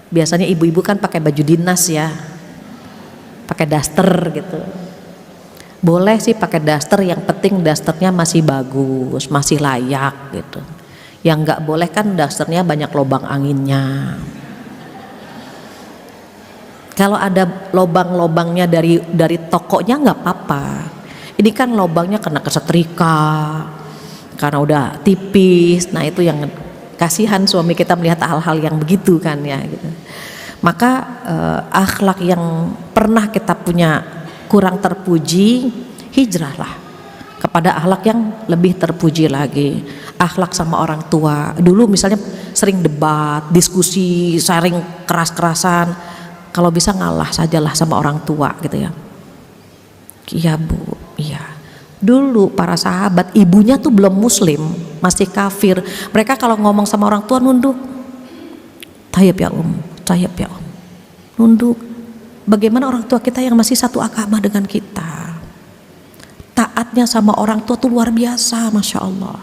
biasanya ibu-ibu kan pakai baju dinas ya, pakai daster gitu. Boleh sih pakai daster, yang penting dasternya masih bagus, masih layak gitu. Yang nggak boleh kan dasternya banyak lubang anginnya. Kalau ada lubang-lubangnya dari tokonya nggak apa-apa. Ini kan lubangnya kena kesetrika, karena udah tipis. Nah itu yang kasihan suami kita melihat hal-hal yang begitu kan ya gitu. Maka akhlak yang pernah kita punya kurang terpuji, hijrahlah kepada akhlak yang lebih terpuji lagi. Akhlak sama orang tua. Dulu misalnya sering debat, diskusi, sharing keras-kerasan, kalau bisa ngalah sajalah sama orang tua gitu ya. Iya bu, iya. Dulu para sahabat ibunya tuh belum muslim, masih kafir. Mereka kalau ngomong sama orang tua nunduk. Tayyib ya tayyib ya nunduk. Bagaimana orang tua kita yang masih satu agama dengan kita, taatnya sama orang tua tuh luar biasa, Masya Allah.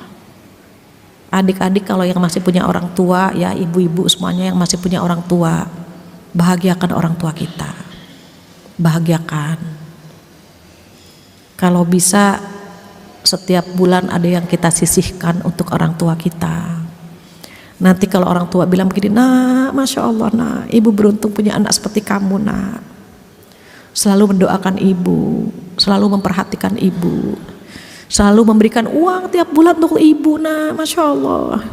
Adik-adik kalau yang masih punya orang tua, ya ibu-ibu semuanya yang masih punya orang tua, bahagiakan orang tua kita, bahagiakan. Kalau bisa setiap bulan ada yang kita sisihkan untuk orang tua kita. Nanti kalau orang tua bilang begini, nah Masya Allah nah, ibu beruntung punya anak seperti kamu nak. Selalu mendoakan ibu, selalu memperhatikan ibu, selalu memberikan uang tiap bulan untuk ibu nak, Masya Allah.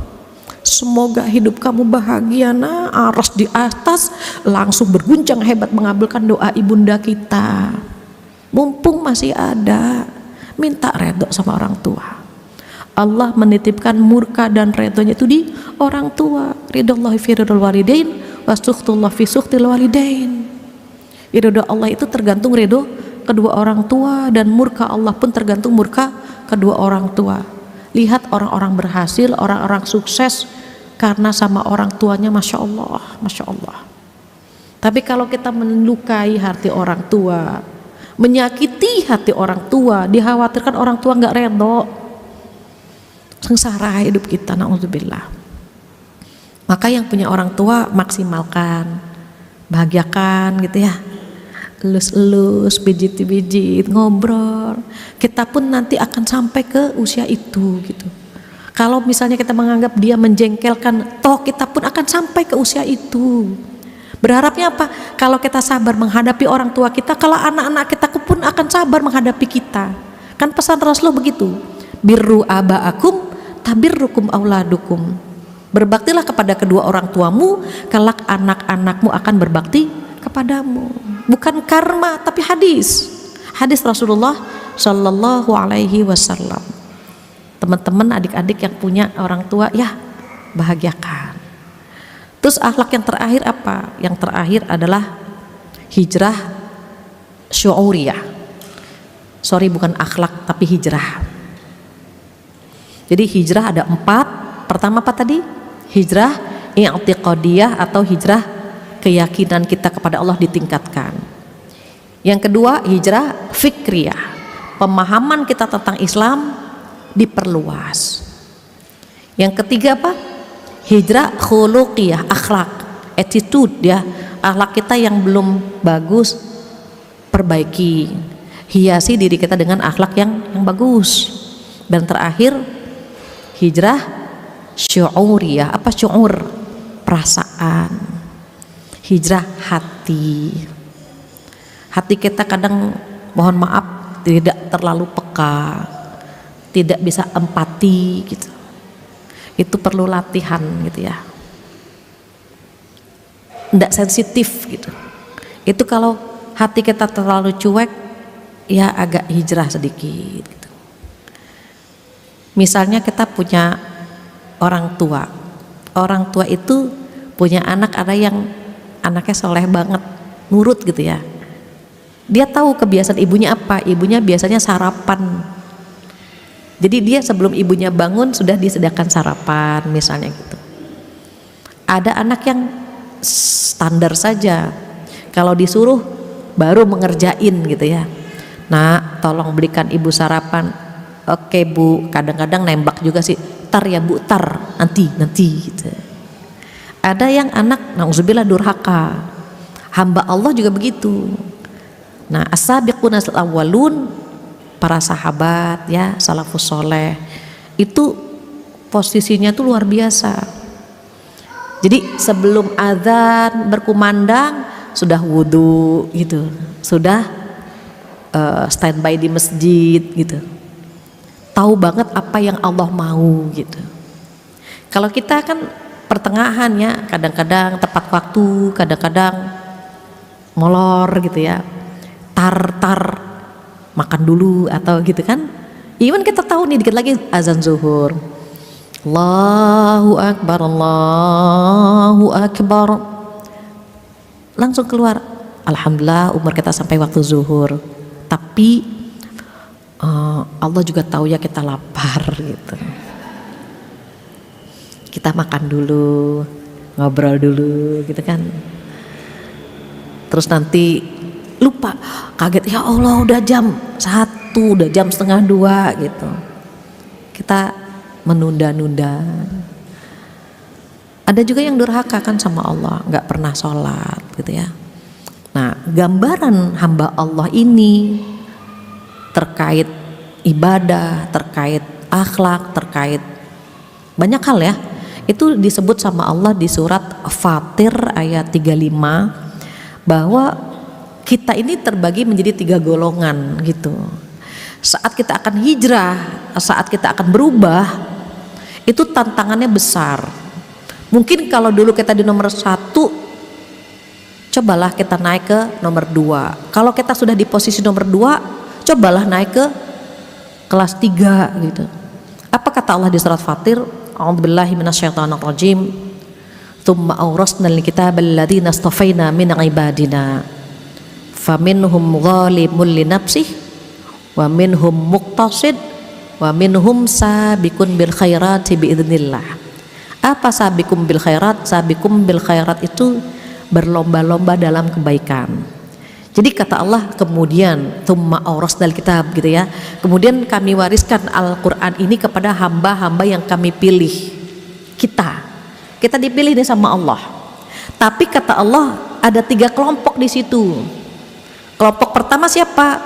Semoga hidup kamu bahagia nak, aras di atas langsung berguncang hebat mengabulkan doa ibunda kita. Mumpung masih ada, minta redho sama orang tua. Allah menitipkan murka dan redhonya itu di orang tua. Ridhallahi fi ridhal walidain wa sukhtullah fi sukhtil walidain. Ridho Allah itu tergantung ridho kedua orang tua, dan murka Allah pun tergantung murka kedua orang tua. Lihat orang-orang berhasil, orang-orang sukses karena sama orang tuanya, Masya Allah, Masya Allah. Tapi kalau kita melukai hati orang tua, menyakiti hati orang tua, dikhawatirkan orang tua nggak redho, sengsara hidup kita, na'udzubillah. Maka yang punya orang tua maksimalkan, bahagiakan gitu ya, elus-elus, pijit-pijit, ngobrol. Kita pun nanti akan sampai ke usia itu gitu. Kalau misalnya kita menganggap dia menjengkelkan, toh kita pun akan sampai ke usia itu. Berharapnya apa? Kalau kita sabar menghadapi orang tua kita, kalau anak-anak kita pun akan sabar menghadapi kita. Kan pesan Rasulullah begitu, birru aba'akum tabirrukum auladukum. Berbaktilah kepada kedua orang tuamu, kelak anak-anakmu akan berbakti kepadamu. Bukan karma, tapi hadis Rasulullah Shallallahu Alaihi Wasallam. Teman-teman, adik-adik yang punya orang tua, ya bahagiakan. Terus akhlak yang terakhir apa? Yang terakhir adalah hijrah syu'uriyah. Sorry, bukan akhlak tapi hijrah. Jadi hijrah ada 4. Pertama apa tadi? Hijrah i'tiqadiyah atau hijrah keyakinan kita kepada Allah ditingkatkan. Yang kedua hijrah fikriyah, pemahaman kita tentang Islam diperluas. Yang ketiga apa? Hijrah khuluqiyah, akhlak, attitude ya, akhlak kita yang belum bagus perbaiki, hiasi diri kita dengan akhlak yang bagus. Dan terakhir hijrah syu'uriyah. Apa syu'ur? Perasaan. Hijrah hati. Hati kita kadang, mohon maaf, tidak terlalu peka, tidak bisa empati gitu. Itu perlu latihan gitu ya. Tidak sensitif gitu. Itu kalau hati kita terlalu cuek, ya agak hijrah sedikit gitu. Misalnya kita punya orang tua itu punya anak, ada yang anaknya soleh banget, nurut gitu ya. Dia tahu kebiasaan ibunya apa, ibunya biasanya sarapan. Jadi dia sebelum ibunya bangun sudah disediakan sarapan misalnya gitu. Ada anak yang standar saja, kalau disuruh baru mengerjain gitu ya. Nah, tolong belikan ibu sarapan. Oke bu, kadang-kadang nembak juga sih, tar ya bu, tar nanti gitu. Ada yang anak na'udzubillah durhaka, hamba Allah juga begitu. Nah, as-sabiquna al-awwalun, para sahabat ya, salafus soleh itu posisinya tuh luar biasa. Jadi sebelum azan berkumandang sudah wudhu gitu, sudah standby di masjid gitu. Tahu banget apa yang Allah mau gitu. Kalau kita kan pertengahan ya, kadang-kadang tepat waktu, kadang-kadang molor gitu ya, tar makan dulu atau gitu kan. Even kita tahu nih dikit lagi azan zuhur, Allahu Akbar, Allahu Akbar, langsung keluar, alhamdulillah umur kita sampai waktu zuhur. Tapi Allah juga tahu ya kita lapar gitu. Kita makan dulu, ngobrol dulu gitu kan. Terus nanti Pak, kaget, ya Allah udah jam 1, udah jam setengah 2 gitu. Kita menunda-nunda. Ada juga yang durhaka kan sama Allah, nggak pernah sholat gitu ya. Nah, gambaran hamba Allah ini terkait ibadah, terkait akhlak, terkait banyak hal ya, itu disebut sama Allah di surat Fatir ayat 35 bahwa kita ini terbagi menjadi 3 golongan gitu. Saat kita akan hijrah, saat kita akan berubah, itu tantangannya besar. Mungkin kalau dulu kita di nomor 1, cobalah kita naik ke nomor 2. Kalau kita sudah di posisi nomor 2, cobalah naik ke kelas 3 gitu. Apa kata Allah di surat Fatir? A'udzubillahi minasyaitonirrajim. Tsumma awrasnal kitaba alladziina istafaina min ibadina. Faminhum zalimun li nafsihi wa minhum muqtasid wa minhum sabiqun bil khairati biidznillah. Apa sabiqum bil khairat? Sabiqum bil khairat itu berlomba-lomba dalam kebaikan. Jadi kata Allah kemudian tsumma awrasnal kitab gitu ya. Kemudian kami wariskan Al-Qur'an ini kepada hamba-hamba yang kami pilih. Kita dipilih nih sama Allah. Tapi kata Allah ada 3 kelompok di situ. Kelompok pertama siapa?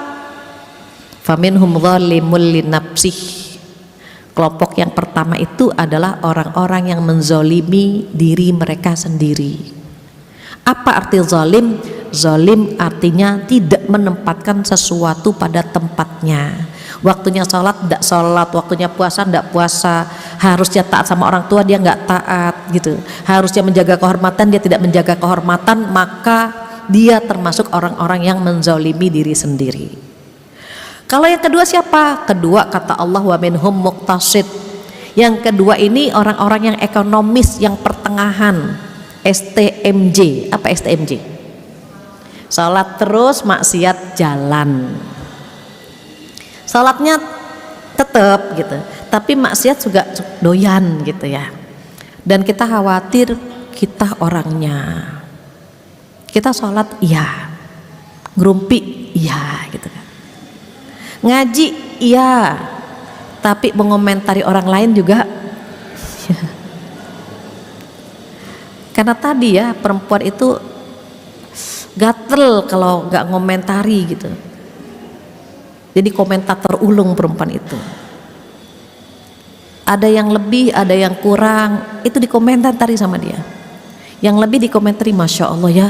Faminhum zalimul linafsih. Kelompok yang pertama itu adalah orang-orang yang menzolimi diri mereka sendiri. Apa arti zalim? Zalim artinya tidak menempatkan sesuatu pada tempatnya. Waktunya sholat tidak sholat, waktunya puasa tidak puasa, harusnya taat sama orang tua dia nggak taat gitu, harusnya menjaga kehormatan dia tidak menjaga kehormatan, maka dia termasuk orang-orang yang menzalimi diri sendiri. Kalau yang kedua siapa? Kedua kata Allah wa minhum muqtasid. Yang kedua ini orang-orang yang ekonomis, yang pertengahan, STMJ. Apa STMJ? Salat terus, maksiat jalan. Salatnya tetap gitu, tapi maksiat juga doyan gitu ya. Dan kita khawatir kita orangnya. Kita sholat iya, ngerumpi iya gitu kan, ngaji iya, tapi mengomentari orang lain juga ya. Karena tadi ya perempuan itu gatel kalau nggak ngomentari gitu, jadi komentator ulung perempuan itu. Ada yang lebih, ada yang kurang, itu dikomentari sama dia. Yang lebih dikomentari, masya Allah ya,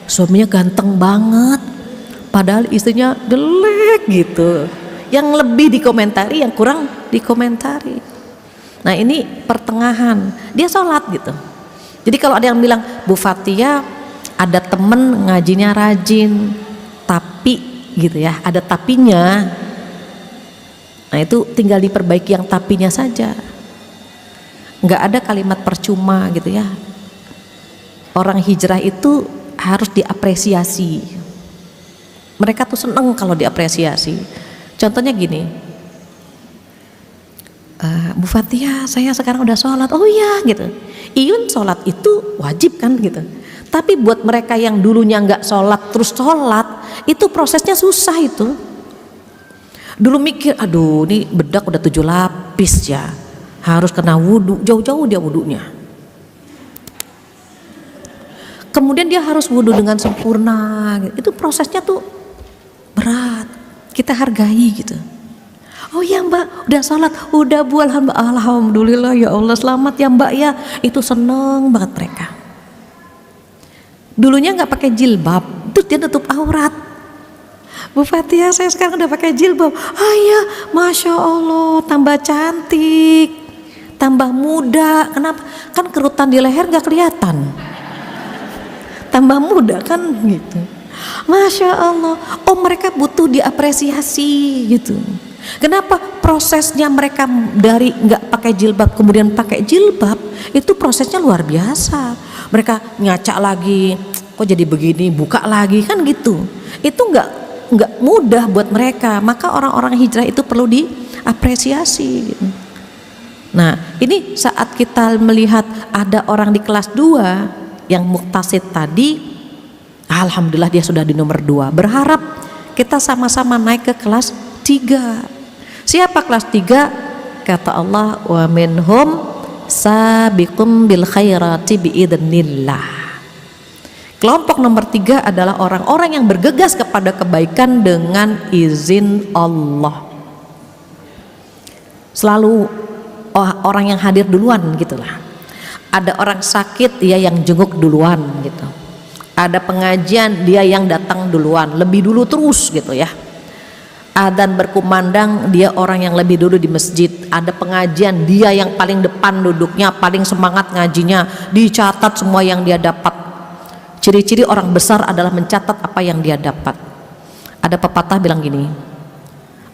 suaminya ganteng banget, padahal istrinya jelek gitu. Yang lebih dikomentari, yang kurang dikomentari. Nah ini pertengahan, dia sholat gitu. Jadi kalau ada yang bilang, Bu Fatia ada temen ngajinya rajin, tapi gitu ya, ada tapinya. Nah itu tinggal diperbaiki yang tapinya saja. Nggak ada kalimat percuma gitu ya. Orang hijrah itu harus diapresiasi. Mereka tuh seneng kalau diapresiasi. Contohnya gini, Bu Fatia saya sekarang udah sholat. Oh iya gitu. Iyun sholat itu wajib kan gitu. Tapi buat mereka yang dulunya nggak sholat terus sholat, itu prosesnya susah itu. Dulu mikir, aduh ini bedak udah 7 lapis ya, harus kena wudhu, jauh-jauh dia wudhunya. Kemudian dia harus wudhu dengan sempurna, itu prosesnya tuh berat, kita hargai gitu. Oh ya Mbak, udah sholat, udah Bu, alhamdulillah ya Allah, selamat ya Mbak ya, itu seneng banget mereka. Dulunya nggak pakai jilbab, terus dia tutup aurat. Bu Fatia saya sekarang udah pakai jilbab. Ah ya, masya Allah, tambah cantik, tambah muda. Kenapa? Kan kerutan di leher nggak kelihatan. Tambah muda kan gitu. Masya Allah. Oh mereka butuh diapresiasi gitu. Kenapa? Prosesnya mereka dari nggak pakai jilbab kemudian pakai jilbab itu prosesnya luar biasa. Mereka ngaca lagi, kok jadi begini, buka lagi kan gitu. Itu nggak mudah buat mereka. Maka orang-orang hijrah itu perlu diapresiasi gitu. Nah ini saat kita melihat ada orang di kelas 2 yang muktasid tadi, Alhamdulillah dia sudah di nomor 2. Berharap kita sama-sama naik ke kelas 3. Siapa kelas 3? Kata Allah, wa minhum sabiqum bil khairati biidznillah. Kelompok nomor 3 adalah orang-orang yang bergegas kepada kebaikan dengan izin Allah. Selalu orang yang hadir duluan gitulah. Ada orang sakit, dia yang jenguk duluan gitu. Ada pengajian, dia yang datang duluan, lebih dulu terus gitu ya. Adzan berkumandang, dia orang yang lebih dulu di masjid. Ada pengajian, dia yang paling depan duduknya, paling semangat ngajinya, dicatat semua yang dia dapat. Ciri-ciri orang besar adalah mencatat apa yang dia dapat. Ada pepatah bilang gini,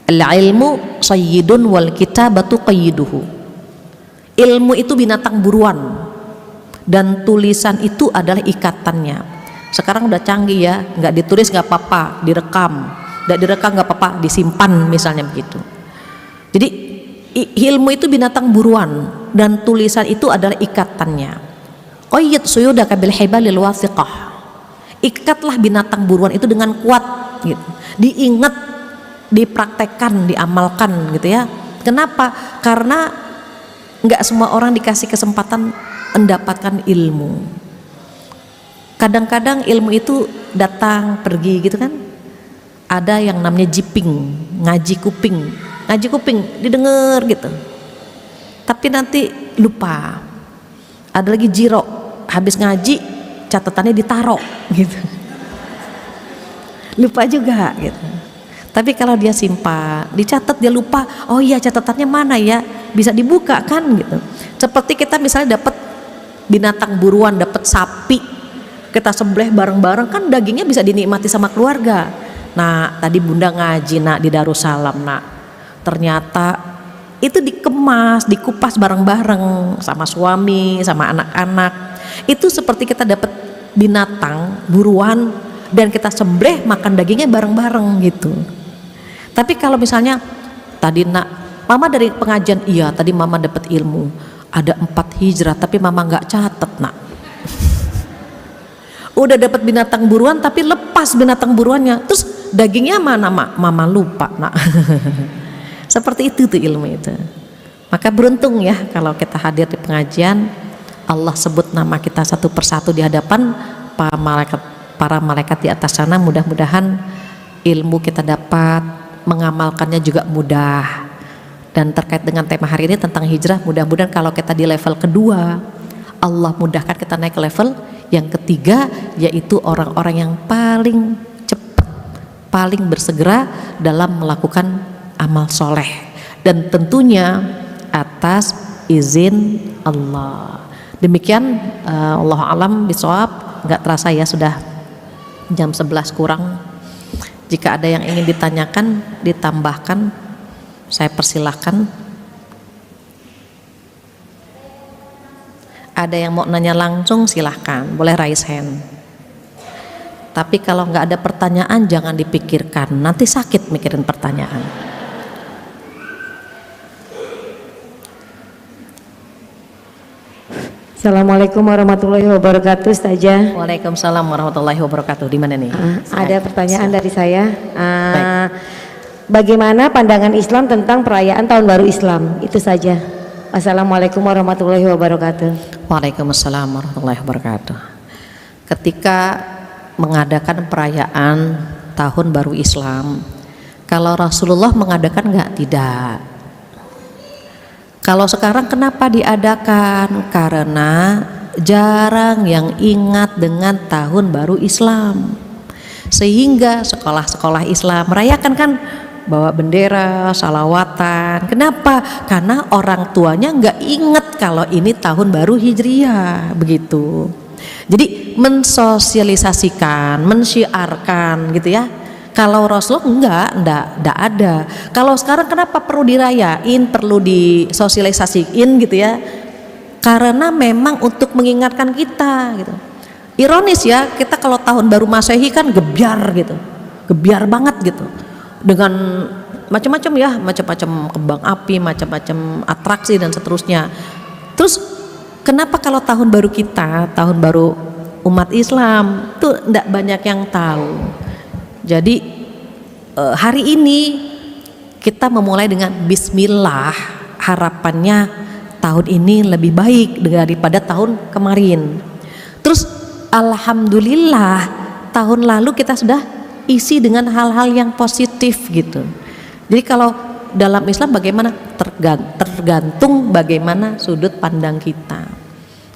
al-ilmu sayyidun wal kitabatu qayyiduhu. Ilmu itu binatang buruan dan tulisan itu adalah ikatannya. Sekarang udah canggih ya, nggak ditulis nggak apa-apa, direkam. Nggak direkam nggak apa-apa, disimpan misalnya begitu. Jadi ilmu itu binatang buruan dan tulisan itu adalah ikatannya. Qayyid suyudaka bil hibalil wathiqah. Ikatlah binatang buruan itu dengan kuat gitu. Diingat, dipraktekkan, diamalkan gitu ya. Kenapa? Karena nggak semua orang dikasih kesempatan mendapatkan ilmu. Kadang-kadang ilmu itu datang pergi gitu kan. Ada yang namanya jiping, ngaji kuping didengar gitu. Tapi nanti lupa. Ada lagi jiro, habis ngaji catatannya ditaro gitu, lupa juga gitu. Tapi kalau dia simpan, dicatat, dia lupa, oh iya catatannya mana ya, bisa dibuka kan gitu. Seperti kita misalnya dapat binatang buruan, dapat sapi, kita sembelih bareng-bareng kan, dagingnya bisa dinikmati sama keluarga. Nah tadi bunda ngaji nak di Darussalam nak, ternyata itu dikemas, dikupas bareng-bareng sama suami, sama anak-anak. Itu seperti kita dapat binatang buruan dan kita sembelih, makan dagingnya bareng-bareng gitu. Tapi kalau misalnya tadi nak, mama dari pengajian, iya tadi mama dapat ilmu, ada 4 hijrah tapi mama nggak catat nak. Udah dapat binatang buruan tapi lepas binatang buruannya, terus dagingnya mana mak? Mama lupa nak. Seperti itu tuh ilmu itu. Maka beruntung ya kalau kita hadir di pengajian, Allah sebut nama kita satu persatu di hadapan para malaikat di atas sana. Mudah-mudahan ilmu kita dapat, mengamalkannya juga mudah. Dan terkait dengan tema hari ini tentang hijrah, mudah-mudahan kalau kita di level kedua, Allah mudahkan kita naik ke level yang ketiga, yaitu orang-orang yang paling cepat, paling bersegera dalam melakukan amal soleh, dan tentunya atas izin Allah. Demikian, Allah alam bisawab. Nggak terasa ya sudah jam 11 kurang. Jika ada yang ingin ditanyakan, ditambahkan, saya persilahkan. Ada yang mau nanya langsung silahkan, boleh raise hand. Tapi kalau nggak ada pertanyaan jangan dipikirkan, nanti sakit mikirin pertanyaan. Assalamualaikum warahmatullahi wabarakatuh, Ustazah. Waalaikumsalam warahmatullahi wabarakatuh. Di mana nih? Ada pertanyaan dari saya. Bagaimana pandangan Islam tentang perayaan Tahun Baru Islam? Itu saja. Wassalamualaikum warahmatullahi wabarakatuh. Waalaikumsalam warahmatullahi wabarakatuh. Ketika mengadakan perayaan Tahun Baru Islam, kalau Rasulullah mengadakan nggak? Tidak. Kalau sekarang kenapa diadakan? Karena jarang yang ingat dengan Tahun Baru Islam, sehingga sekolah-sekolah Islam merayakan kan, bawa bendera, salawatan. Kenapa? Karena orang tuanya nggak ingat kalau ini Tahun Baru Hijriah, begitu. Jadi mensosialisasikan, mensyiarkan gitu ya. Kalau Rasulullah enggak ada. Kalau sekarang kenapa perlu dirayain, perlu disosialisasiin gitu ya? Karena memang untuk mengingatkan kita gitu. Ironis ya, kita kalau Tahun Baru Masehi kan gebyar gitu, gebyar banget gitu, dengan macam-macam ya, macam-macam kembang api, macam-macam atraksi dan seterusnya. Terus kenapa kalau tahun baru kita, tahun baru umat Islam tuh tidak banyak yang tahu. Jadi hari ini kita memulai dengan bismillah, harapannya tahun ini lebih baik daripada tahun kemarin. Terus alhamdulillah tahun lalu kita sudah isi dengan hal-hal yang positif gitu. Jadi kalau dalam Islam bagaimana? Tergantung bagaimana sudut pandang kita.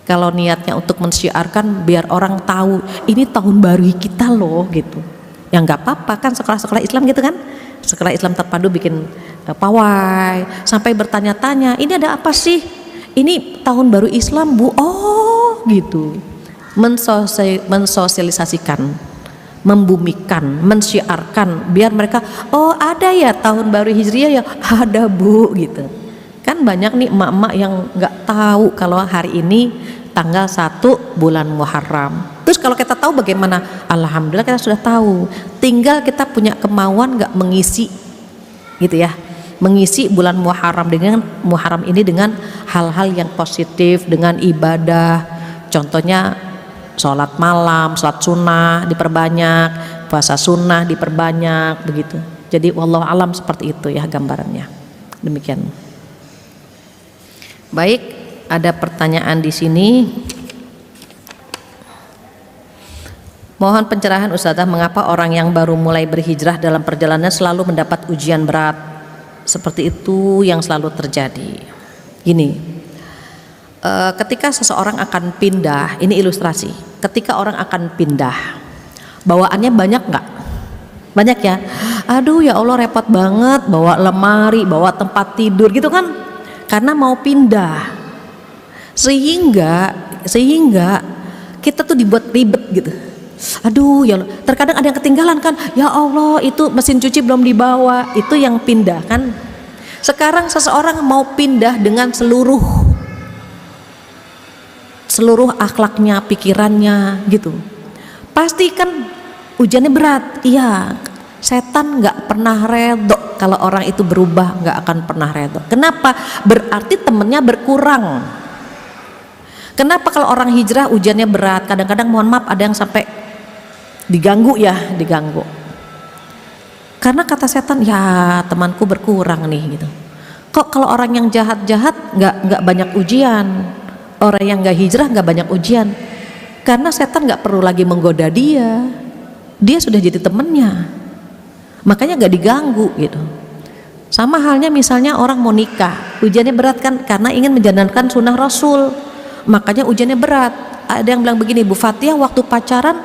Kalau niatnya untuk mensyiarkan biar orang tahu ini tahun baru kita loh gitu, ya nggak apa-apa kan, sekolah-sekolah Islam gitu kan, sekolah Islam terpadu bikin pawai sampai bertanya-tanya ini ada apa sih, ini tahun baru Islam Bu, oh gitu, mensosialisasikan, membumikan, mensyiarkan biar mereka oh ada ya tahun baru Hijriah ya, ada Bu gitu. Kan banyak nih emak-emak yang nggak tahu kalau hari ini tanggal 1 bulan Muharram. Terus kalau kita tahu bagaimana? Alhamdulillah kita sudah tahu. Tinggal kita punya kemauan nggak mengisi gitu ya, mengisi bulan Muharram ini dengan hal-hal yang positif, dengan ibadah. Contohnya sholat malam, sholat sunnah diperbanyak, puasa sunnah diperbanyak begitu. Jadi wallahu alam seperti itu ya gambarannya. Demikian. Baik, ada pertanyaan di sini. Mohon pencerahan Ustazah, mengapa orang yang baru mulai berhijrah dalam perjalanan selalu mendapat ujian berat? Seperti itu yang selalu terjadi. Gini, ketika seseorang akan pindah, ini ilustrasi. Ketika orang akan pindah, bawaannya banyak nggak? Banyak ya. Aduh ya Allah repot banget, bawa lemari, bawa tempat tidur gitu kan? Karena mau pindah, sehingga kita tuh dibuat ribet gitu. Aduh ya Allah, terkadang ada yang ketinggalan kan, ya Allah itu mesin cuci belum dibawa, itu yang pindah kan. Sekarang seseorang mau pindah dengan seluruh akhlaknya, pikirannya gitu, pasti kan ujiannya berat. Iya, setan nggak pernah redho kalau orang itu berubah, nggak akan pernah redho. Kenapa? Berarti temennya berkurang. Kenapa kalau orang hijrah ujiannya berat? Kadang-kadang mohon maaf ada yang sampai diganggu. Karena kata setan, ya temanku berkurang nih gitu. Kok kalau orang yang jahat-jahat nggak banyak ujian, orang yang nggak hijrah nggak banyak ujian? Karena setan nggak perlu lagi menggoda dia sudah jadi temennya, makanya nggak diganggu gitu. Sama halnya misalnya orang mau nikah, ujiannya berat kan, karena ingin menjalankan sunnah Rasul, makanya ujiannya berat. Ada yang bilang begini, Bu Fathia waktu pacaran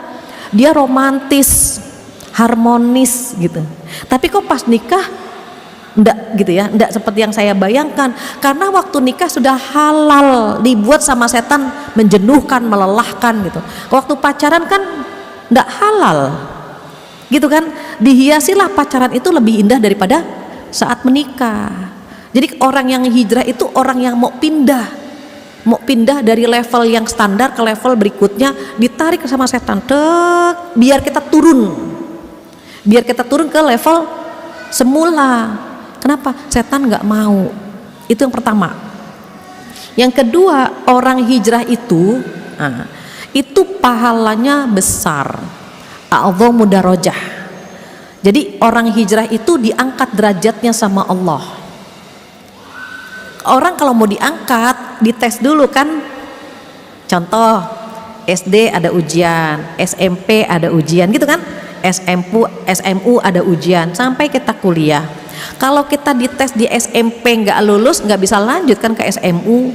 dia romantis, harmonis gitu, tapi kok pas nikah enggak gitu ya, enggak seperti yang saya bayangkan. Karena waktu nikah sudah halal, dibuat sama setan menjenuhkan, melelahkan gitu. Waktu pacaran kan enggak halal gitu kan, dihiasilah pacaran itu lebih indah daripada saat menikah. Jadi orang yang hijrah itu orang yang mau pindah dari level yang standar ke level berikutnya, ditarik sama setan, biar kita turun ke level semula. Kenapa? Setan nggak mau. Itu yang pertama. Yang kedua, orang hijrah itu pahalanya besar, a'dhamu darajah. Jadi orang hijrah itu diangkat derajatnya sama Allah. Orang kalau mau diangkat, dites dulu kan. Contoh, SD ada ujian, SMP ada ujian gitu kan, SMU ada ujian, sampai kita kuliah. Kalau kita dites di SMP nggak lulus, nggak bisa lanjut kan ke SMU.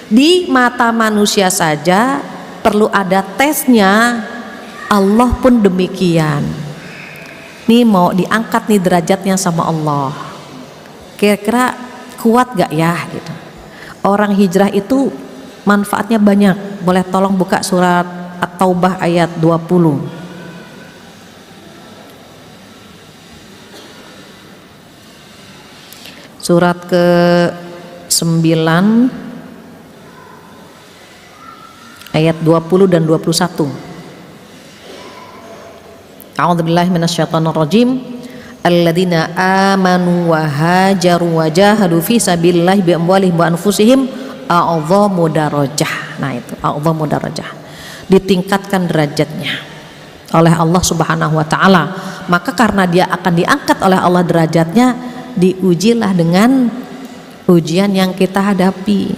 Di mata manusia saja perlu ada tesnya, Allah pun demikian. Nih mau diangkat nih derajatnya sama Allah, kira-kira kuat gak ya gitu. Orang hijrah itu manfaatnya banyak. Boleh tolong buka surat At-Taubah ayat 20. Surat ke-9 ayat 20 dan 21. A'udzubillahi minasyaitonirrajim. Alladzina amanu wa hajaru wa jahadu fi sabilillahi bi amwalihim wa anfusihim a'dhamu darajah. Nah itu a'dhamu darajah. ditingkatkan derajatnya oleh Allah Subhanahu wa taala. Maka karena dia akan diangkat oleh Allah derajatnya, diujilah dengan ujian yang kita hadapi.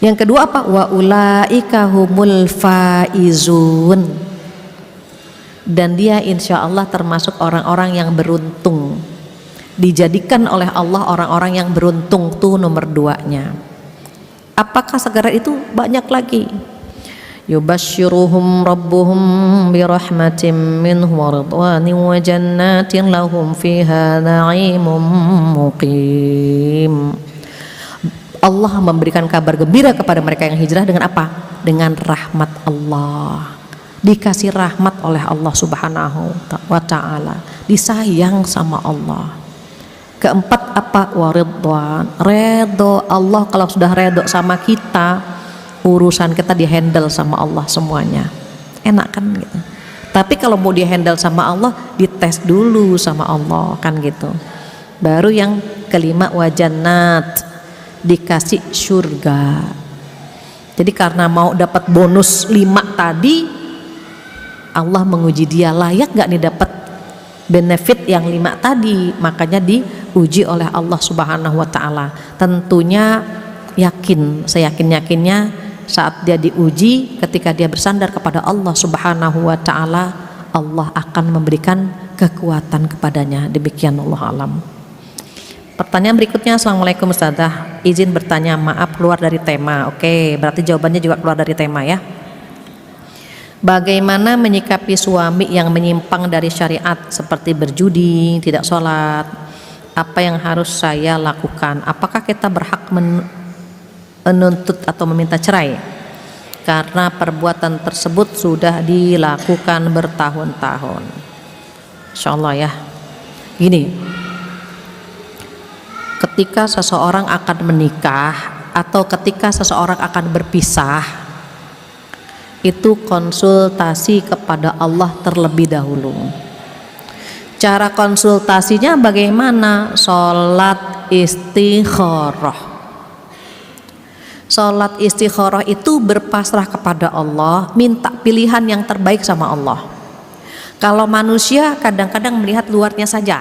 Yang kedua apa? Wa ulaika humul faizun. Dan dia insya Allah termasuk orang-orang yang beruntung. Dijadikan oleh Allah orang-orang yang beruntung, tuh nomor 2-nya. Apakah segera itu? Banyak lagi. Yubashshiruhum rabbuhum birahmatin minhu wa ridwanin wa jannatin lahum fiha na'imun muqim. Allah memberikan kabar gembira kepada mereka yang hijrah dengan apa? Dengan rahmat Allah. Dikasih rahmat oleh Allah Subhanahu wa ta'ala, disayang sama Allah. Keempat apa? Waridwan, redho Allah. Kalau sudah redho sama kita, urusan kita dihandle sama Allah semuanya, enak kan gitu. Tapi kalau mau dihandle sama Allah, dites dulu sama Allah kan gitu. Baru yang kelima wajannat, dikasih surga. Jadi karena mau dapat bonus 5 tadi, Allah menguji dia layak gak nih dapat benefit yang 5 tadi, makanya diuji oleh Allah Subhanahu wa ta'ala. Tentunya yakin, seyakin-yakinnya saat dia diuji, ketika dia bersandar kepada Allah Subhanahu wa ta'ala, Allah akan memberikan kekuatan kepadanya. Demikian, Allah alam. Pertanyaan berikutnya, Assalamualaikum Ustazah, izin bertanya, maaf keluar dari tema. Oke, berarti jawabannya juga keluar dari tema ya. Bagaimana menyikapi suami yang menyimpang dari syariat seperti berjudi, tidak sholat? Apa yang harus saya lakukan? Apakah kita berhak menuntut atau meminta cerai karena perbuatan tersebut sudah dilakukan bertahun-tahun? Insya Allah ya. Gini, ketika seseorang akan menikah atau ketika seseorang akan berpisah, itu konsultasi kepada Allah terlebih dahulu. Cara konsultasinya bagaimana? Sholat istikharah. Sholat istikharah itu berpasrah kepada Allah, minta pilihan yang terbaik sama Allah. Kalau manusia kadang-kadang melihat luarnya saja.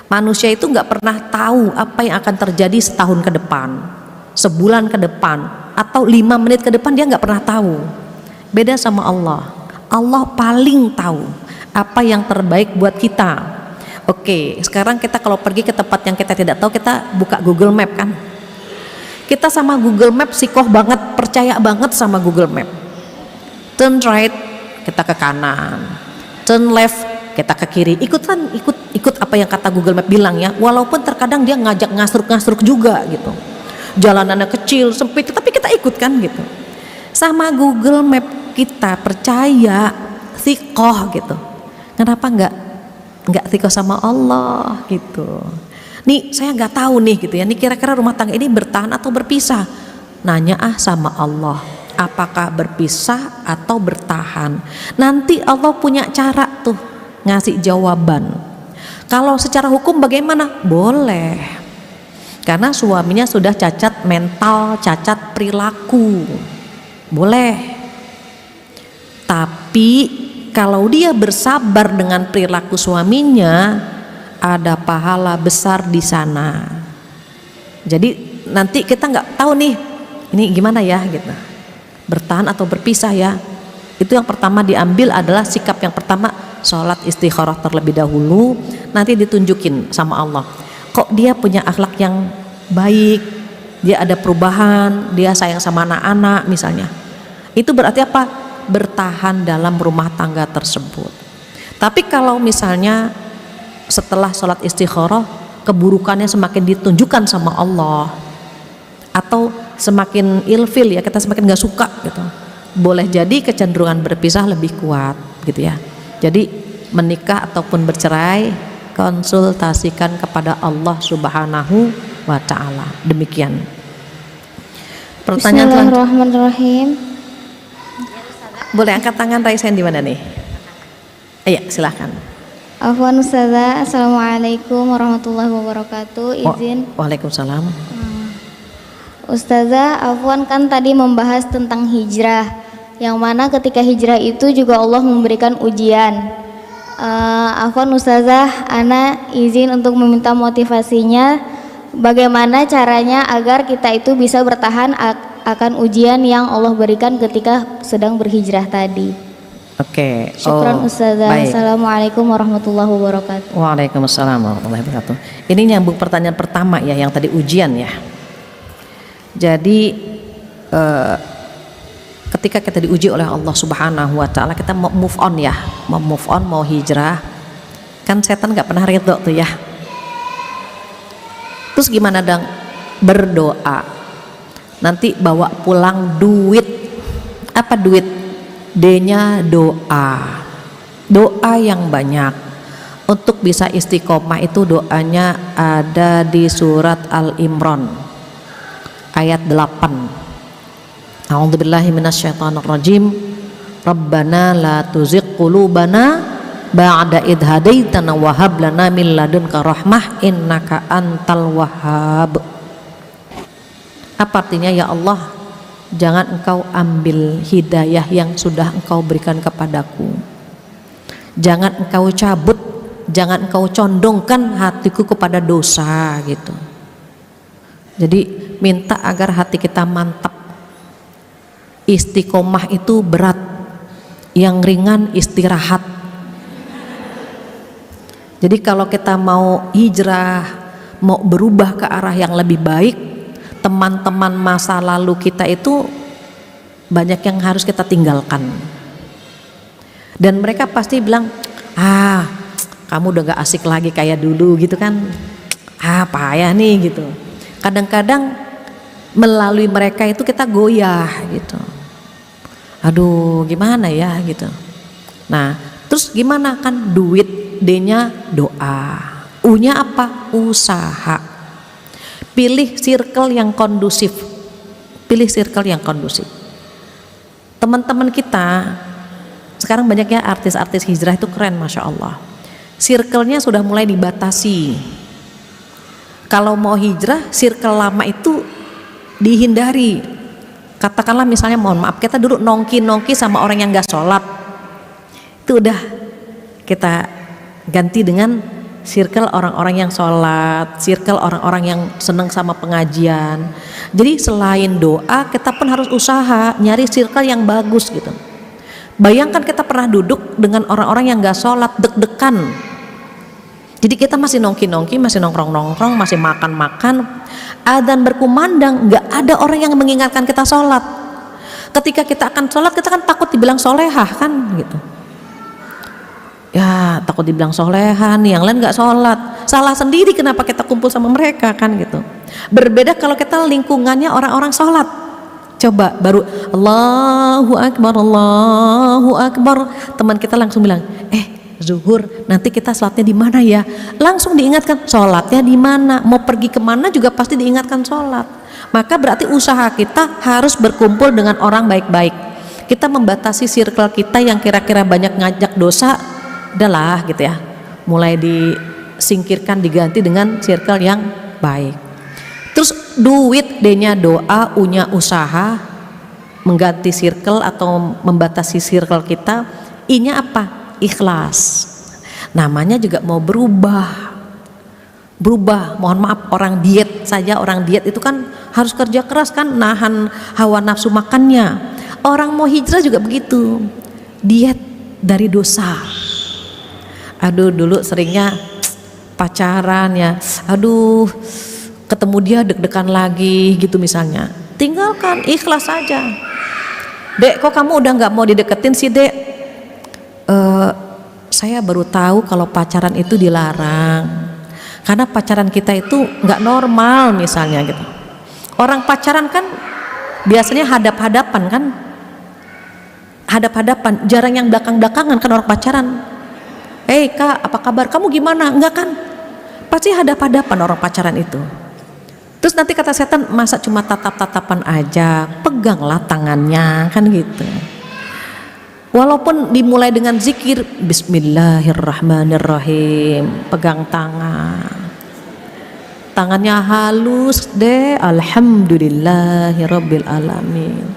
Manusia itu nggak pernah tahu apa yang akan terjadi setahun ke depan, sebulan ke depan, atau 5 menit ke depan, dia nggak pernah tahu. Beda sama Allah. Allah paling tahu apa yang terbaik buat kita. Oke, sekarang kita kalau pergi ke tempat yang kita tidak tahu, kita buka Google Map kan. Kita sama Google Map sikoh banget, percaya banget sama Google Map. Turn right, kita ke kanan. Turn left, kita ke kiri. Ikut apa yang kata Google Map bilang ya. Walaupun terkadang dia ngajak ngasruk-ngasruk juga gitu. Jalanannya kecil, sempit, tapi kita ikut kan gitu. Sama Google Map kita percaya, sikoh gitu. Kenapa nggak sikoh sama Allah gitu? Nih saya nggak tahu nih gitu ya. Nih kira-kira rumah tangga ini bertahan atau berpisah? Nanya sama Allah. Apakah berpisah atau bertahan? Nanti Allah punya cara tuh ngasih jawaban. Kalau secara hukum bagaimana? Boleh. Karena suaminya sudah cacat mental, cacat perilaku. Boleh. Tapi kalau dia bersabar dengan perilaku suaminya, ada pahala besar di sana. Jadi nanti kita nggak tahu nih, ini gimana ya gitu, bertahan atau berpisah ya. Itu yang pertama diambil adalah sikap yang pertama, sholat istikharah terlebih dahulu. Nanti ditunjukin sama Allah, kok dia punya akhlak yang baik, dia ada perubahan, dia sayang sama anak-anak misalnya. Itu berarti apa? Bertahan dalam rumah tangga tersebut. Tapi kalau misalnya setelah sholat istikharah keburukannya semakin ditunjukkan sama Allah, atau semakin ilfil ya, kita semakin gak suka gitu, boleh jadi kecenderungan berpisah lebih kuat gitu ya. Jadi menikah ataupun bercerai, konsultasikan kepada Allah Subhanahu wa ta'ala. Demikian. Pertanyaan Bismillahirrahmanirrahim. Boleh angkat tangan Raisen di mana nih? Iya, silahkan. Afwan Ustazah, Assalamualaikum warahmatullahi wabarakatuh. Izin. Waalaikumsalam. Ustazah, Afwan kan tadi membahas tentang hijrah. yang mana ketika hijrah itu juga Allah memberikan ujian. Afwan Ustazah, ana izin untuk meminta motivasinya bagaimana caranya agar kita itu bisa bertahan akan ujian yang Allah berikan ketika sedang berhijrah tadi. Oke. Syukran Ustazah. Baik. Assalamualaikum warahmatullahi wabarakatuh. Waalaikumsalam warahmatullahi wabarakatuh. Ini nyambung pertanyaan pertama ya, yang tadi ujian ya. Jadi ketika kita diuji oleh Allah Subhanahu wa taala, kita mau move on ya, mau move on, mau hijrah. Kan setan nggak pernah ridho tuh ya. Terus gimana dong? Berdoa. Nanti bawa pulang duit. Apa duit? D-nya doa. Doa yang banyak. Untuk bisa istiqomah itu doanya ada di surat Al-Imran ayat 8. A'udzubillahi minasyaitonirrajim. Rabbana la tuzigh qulubana ba'da idh hadaitana wa hab lana min ladunka rahmah innaka antal wahhab. Apa artinya? Ya Allah, jangan engkau ambil hidayah yang sudah engkau berikan kepadaku. Jangan engkau cabut, jangan engkau condongkan hatiku kepada dosa gitu. Jadi minta agar hati kita mantap. Istiqomah itu berat, yang ringan istirahat. Jadi kalau kita mau hijrah, mau berubah ke arah yang lebih baik, teman-teman masa lalu kita itu banyak yang harus kita tinggalkan. Dan mereka pasti bilang, kamu udah gak asik lagi kayak dulu gitu kan, payah nih gitu. Kadang-kadang melalui mereka itu kita goyah gitu. Aduh gimana ya gitu. Nah terus gimana? Kan duit, D-nya doa, U-nya apa? Usaha. Pilih circle yang kondusif. Pilih circle yang kondusif. Teman-teman kita sekarang banyaknya artis-artis hijrah itu keren, Masya Allah. Circle-nya sudah mulai dibatasi. Kalau mau hijrah, circle lama itu dihindari. Katakanlah misalnya, mohon maaf, kita dulu nongki-nongki sama orang yang gak sholat, itu udah kita ganti dengan circle orang-orang yang sholat, circle orang-orang yang seneng sama pengajian. Jadi selain doa, kita pun harus usaha nyari circle yang bagus gitu. Bayangkan kita pernah duduk dengan orang-orang yang gak sholat, deg-degan. Jadi kita masih nongki-nongki, masih nongkrong-nongkrong, masih makan-makan, adzan berkumandang, gak ada orang yang mengingatkan kita sholat. Ketika kita akan sholat, kita kan takut dibilang solehah kan gitu. Ya takut dibilang solehah nih, yang lain gak sholat, salah sendiri kenapa kita kumpul sama mereka kan gitu. Berbeda kalau kita lingkungannya orang-orang sholat. Coba baru Allahu Akbar, teman kita langsung bilang, zuhur nanti kita sholatnya di mana ya? Langsung diingatkan sholatnya di mana, mau pergi kemana juga pasti diingatkan sholat. Maka berarti usaha kita harus berkumpul dengan orang baik-baik. Kita membatasi circle kita yang kira-kira banyak ngajak dosa, adalah gitu ya, mulai disingkirkan, diganti dengan circle yang baik. Terus duit, D-nya doa, U-nya usaha, mengganti circle atau membatasi circle kita. I-nya apa? Ikhlas. Namanya juga mau berubah. Mohon maaf, orang diet saja, orang diet itu kan harus kerja keras kan, nahan hawa nafsu makannya. Orang mau hijrah juga begitu, diet dari dosa. Aduh dulu seringnya pacaran ya, aduh ketemu dia deg-degan lagi gitu misalnya, tinggalkan, ikhlas saja. Dek, kok kamu udah gak mau dideketin sih dek? Saya baru tahu kalau pacaran itu dilarang, karena pacaran kita itu nggak normal misalnya gitu. Orang pacaran kan biasanya hadap-hadapan kan, jarang yang belakang-belakangan kan orang pacaran. Kak, apa kabar? Kamu gimana? Enggak kan? Pasti hadap-hadapan orang pacaran itu. Terus nanti kata setan, masa cuma tatap-tatapan aja? Peganglah tangannya kan gitu. Walaupun dimulai dengan zikir Bismillahirrahmanirrahim, pegang tangannya halus deh, Alhamdulillahirabbil alamin.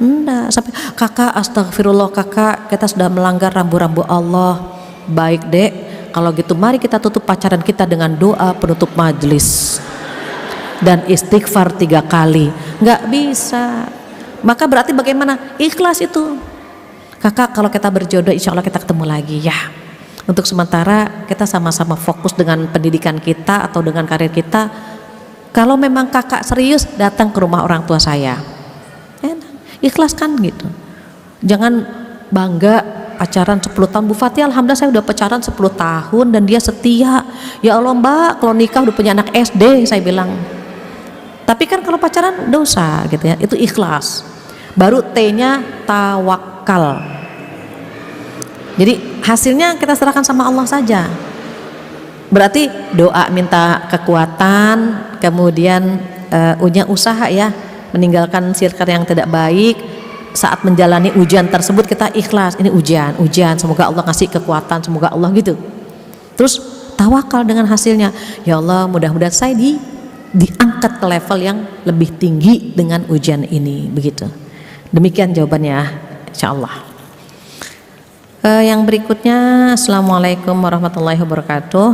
Enggak, sampai kakak astagfirullah kakak, kita sudah melanggar rambu-rambu Allah. Baik dek, kalau gitu mari kita tutup pacaran kita dengan doa penutup majelis dan istighfar 3 kali. Nggak bisa. Maka berarti bagaimana? Ikhlas itu. Kakak, kalau kita berjodoh insya Allah kita ketemu lagi ya. Untuk sementara kita sama-sama fokus dengan pendidikan kita atau dengan karir kita. Kalau memang kakak serius, datang ke rumah orang tua saya. Ikhlaskan gitu. Jangan bangga pacaran 10 tahun. Bu Fatia alhamdulillah saya udah pacaran 10 tahun dan dia setia. Ya Allah mbak, kalau nikah udah punya anak SD, saya bilang. Tapi kan kalau pacaran dosa gitu ya, itu ikhlas. Baru T-nya tawakal. Jadi hasilnya kita serahkan sama Allah saja. Berarti doa minta kekuatan, kemudian punya usaha ya, meninggalkan circle yang tidak baik. Saat menjalani ujian tersebut kita ikhlas, ini ujian, semoga Allah ngasih kekuatan, semoga Allah gitu. Terus tawakal dengan hasilnya, ya Allah mudah-mudahan saya diangkat ke level yang lebih tinggi dengan ujian ini, begitu. Demikian jawabannya, insya Allah. Yang berikutnya, Assalamualaikum warahmatullahi wabarakatuh.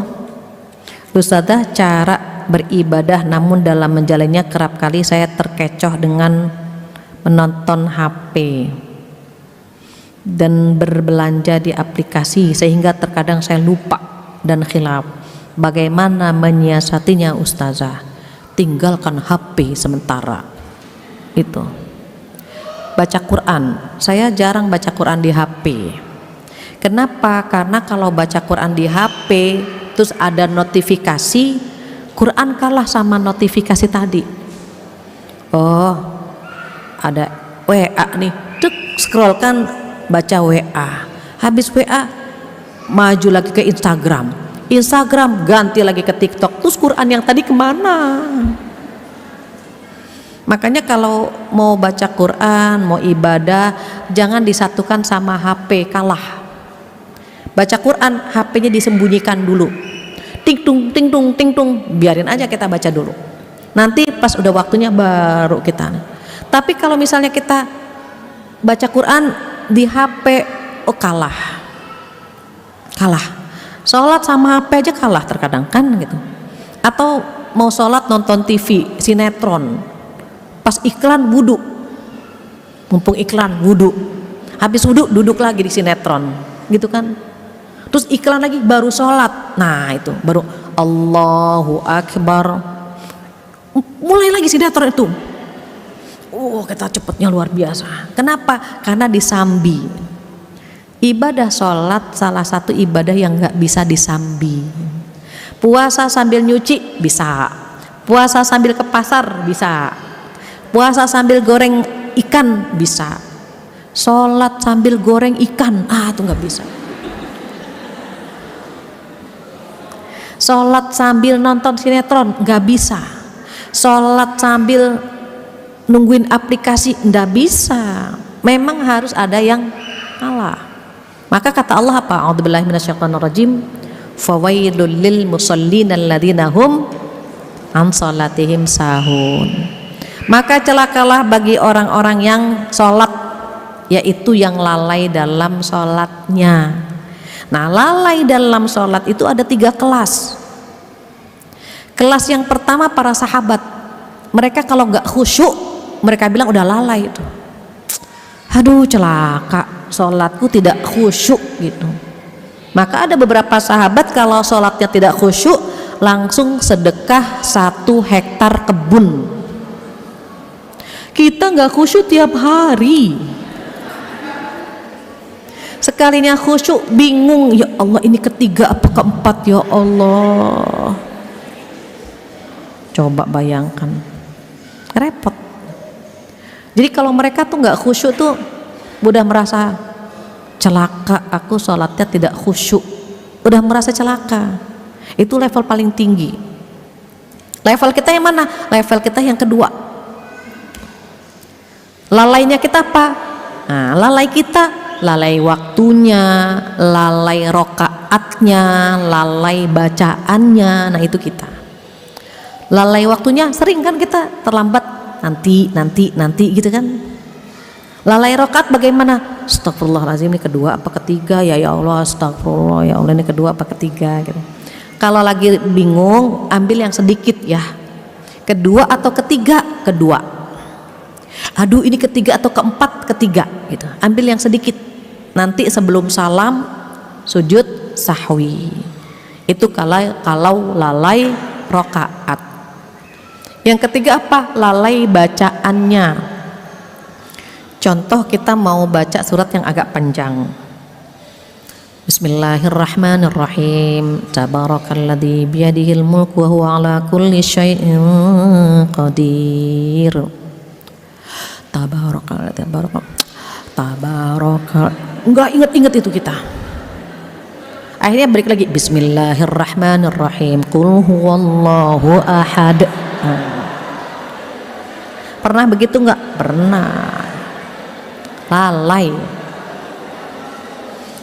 Ustazah, cara beribadah namun dalam menjalannya kerap kali saya terkecoh dengan menonton HP dan berbelanja di aplikasi sehingga terkadang saya lupa dan khilaf. Bagaimana menyiasatinya Ustazah? Tinggalkan HP sementara. Itu. Baca Quran. Saya jarang baca Quran di HP. Kenapa? Karena kalau baca Quran di HP terus ada notifikasi, Quran kalah sama notifikasi tadi. Oh, ada WA nih, scroll kan, baca WA, habis WA maju lagi ke Instagram, ganti lagi ke TikTok, terus Quran yang tadi kemana? Makanya kalau mau baca Quran, mau ibadah, jangan disatukan sama HP, kalah. Baca Quran, HP-nya disembunyikan dulu. Ting tung, biarin aja kita baca dulu. Nanti pas udah waktunya baru kita. Tapi kalau misalnya kita baca Quran di HP, oh kalah. Sholat sama HP aja kalah terkadang kan gitu. Atau mau sholat nonton TV, sinetron, pas iklan wudhu, mumpung iklan wudhu, habis wudhu duduk lagi di sinetron, gitu kan. Terus iklan lagi baru sholat, nah itu baru Allahu Akbar, mulai lagi sinetron itu. Kita cepetnya luar biasa. Kenapa? Karena disambi. Ibadah sholat salah satu ibadah yang nggak bisa disambi. Puasa sambil nyuci bisa, puasa sambil ke pasar bisa, puasa sambil goreng ikan bisa, sholat sambil goreng ikan, itu nggak bisa. Sholat sambil nonton sinetron nggak bisa, sholat sambil nungguin aplikasi nggak bisa. Memang harus ada yang kalah. Maka kata Allah apa? A'udzubillahi minasyaitonirrajim. Fawailul lil musallin alladzina hum an salatihim sahun. Maka celakalah bagi orang-orang yang sholat, yaitu yang lalai dalam sholatnya. Nah, lalai dalam sholat itu ada 3 kelas. Kelas yang pertama para sahabat, mereka kalau nggak khusyuk, mereka bilang udah lalai itu. Aduh celaka, sholatku tidak khusyuk gitu. Maka ada beberapa sahabat kalau sholatnya tidak khusyuk, langsung sedekah 1 hektar kebun. Kita nggak khusyuk tiap hari. Sekalinya khusyuk bingung, ya Allah ini ketiga apa keempat ya Allah. Coba bayangkan, repot. Jadi kalau mereka tuh nggak khusyuk tuh udah merasa celaka, aku sholatnya tidak khusyuk, udah merasa celaka. Itu level paling tinggi. Level kita yang mana? Level kita yang kedua. Lalainya kita apa? Nah, lalai kita lalai waktunya, lalai rokaatnya, lalai bacaannya. Nah itu kita lalai waktunya, sering kan kita terlambat, nanti gitu kan. Lalai rokat bagaimana? Astagfirullahaladzim, ini kedua apa ketiga ya, ya Allah, astagfirullah, ya Allah, ini kedua apa ketiga gitu. Kalau lagi bingung, ambil yang sedikit ya, kedua atau ketiga, kedua. Aduh, ini ketiga atau keempat, ketiga gitu. Ambil yang sedikit. Nanti sebelum salam sujud sahwi. Itu kalau lalai rokaat. Yang ketiga apa? Lalai bacaannya. Contoh kita mau baca surat yang agak panjang. Bismillahirrahmanirrahim. Tabarakalladzi biyadihil mulku wa huwa ala kulli syai'in qadir. Tabarakalladzi enggak ingat itu kita. Akhirnya balik lagi Bismillahirrahmanirrahim. Qul huwallahu ahad. Pernah begitu enggak? Pernah. Lalai.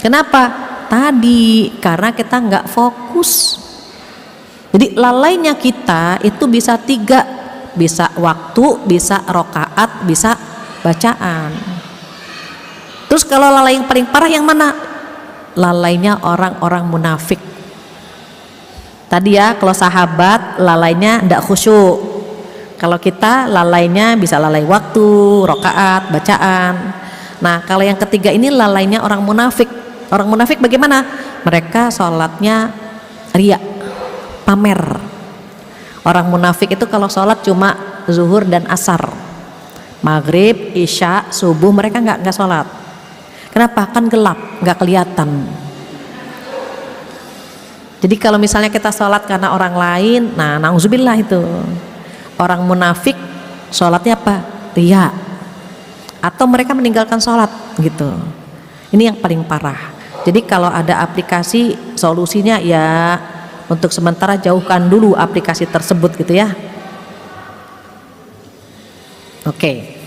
Kenapa? Tadi karena kita nggak fokus. Jadi lalainya kita itu bisa tiga, bisa waktu, bisa rokaat, bisa bacaan. Terus kalau lalai yang paling parah yang mana? Lalainya orang-orang munafik. Tadi ya, kalau sahabat lalainya ndak khusyuk. Kalau kita lalainya bisa lalai waktu, rokaat, bacaan. Nah, kalau yang ketiga ini lalainya orang munafik. Orang munafik bagaimana? Mereka sholatnya riya, pamer. Orang munafik itu kalau sholat cuma zuhur dan asar, maghrib, isya, subuh mereka nggak sholat. Kenapa? Kan gelap, nggak kelihatan. Jadi kalau misalnya kita sholat karena orang lain, nah nauzubillah itu. Orang munafik sholatnya apa? Riya. Atau mereka meninggalkan sholat gitu. Ini yang paling parah. Jadi kalau ada aplikasi, solusinya ya untuk sementara jauhkan dulu aplikasi tersebut gitu ya. Oke.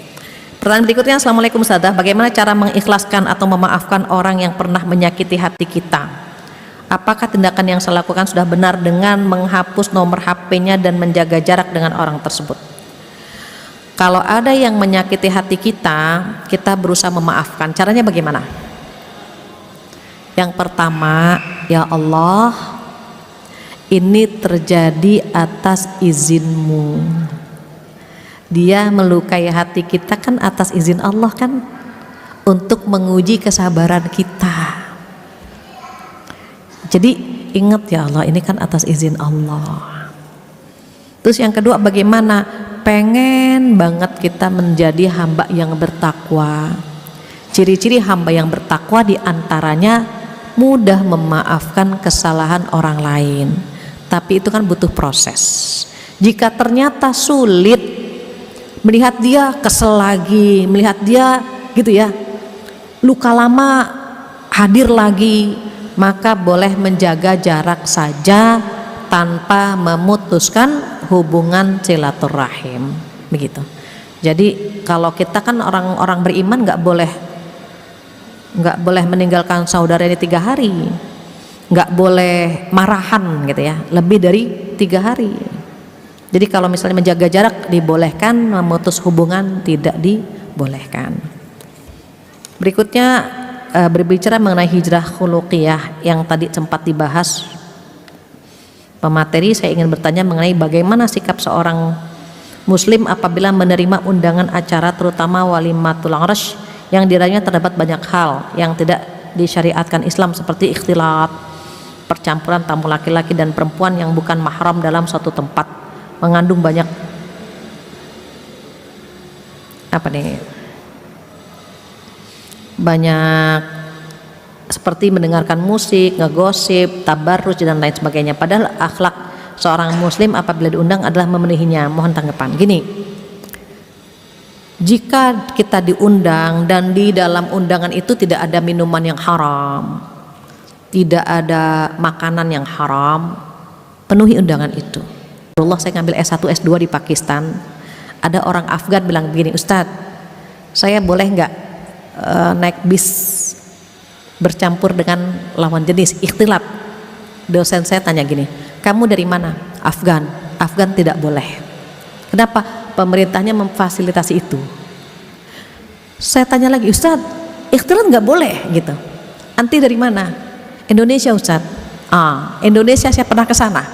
Pertanyaan berikutnya, Assalamualaikum Ustazah, bagaimana cara mengikhlaskan atau memaafkan orang yang pernah menyakiti hati kita? Apakah tindakan yang saya lakukan sudah benar dengan menghapus nomor HP-nya dan menjaga jarak dengan orang tersebut? Kalau ada yang menyakiti hati kita, kita berusaha memaafkan. Caranya bagaimana? Yang pertama, ya Allah, ini terjadi atas izinmu. Dia melukai hati kita kan atas izin Allah kan, untuk menguji kesabaran kita. Jadi ingat ya Allah, ini kan atas izin Allah. Terus yang kedua, bagaimana? Pengen banget kita menjadi hamba yang bertakwa. Ciri-ciri hamba yang bertakwa diantaranya mudah memaafkan kesalahan orang lain. Tapi itu kan butuh proses. Jika ternyata sulit, melihat dia kesel lagi, melihat dia gitu ya, luka lama hadir lagi, maka boleh menjaga jarak saja tanpa memutuskan hubungan silaturahim, begitu. Jadi kalau kita kan orang-orang beriman nggak boleh meninggalkan saudara ini 3 hari, nggak boleh marahan gitu ya, lebih dari 3 hari. Jadi kalau misalnya menjaga jarak dibolehkan, memutus hubungan tidak dibolehkan. Berikutnya berbicara mengenai hijrah khuluqiyah yang tadi sempat dibahas pemateri, saya ingin bertanya mengenai bagaimana sikap seorang muslim apabila menerima undangan acara terutama walimatul arsy yang diranya terdapat banyak hal yang tidak disyariatkan Islam seperti ikhtilat, percampuran tamu laki-laki dan perempuan yang bukan mahram dalam suatu tempat, mengandung banyak banyak seperti mendengarkan musik, ngegosip, tabarruj dan lain sebagainya. Padahal akhlak seorang muslim apabila diundang adalah memenuhinya. Mohon tanggapan. Gini, jika kita diundang dan di dalam undangan itu tidak ada minuman yang haram, tidak ada makanan yang haram, penuhi undangan itu. Allah, saya ngambil S1 S2 di Pakistan, ada orang Afgan bilang begini, Ustadz, saya boleh nggak naik bis bercampur dengan lawan jenis, ikhtilat? Dosen saya tanya gini, kamu dari mana? Afgan. Afgan tidak boleh. Kenapa? Pemerintahnya memfasilitasi itu. Saya tanya lagi, Ustadz, ikhtilat nggak boleh gitu. Anti dari mana? Indonesia, Ustadz. Indonesia, saya pernah ke sana.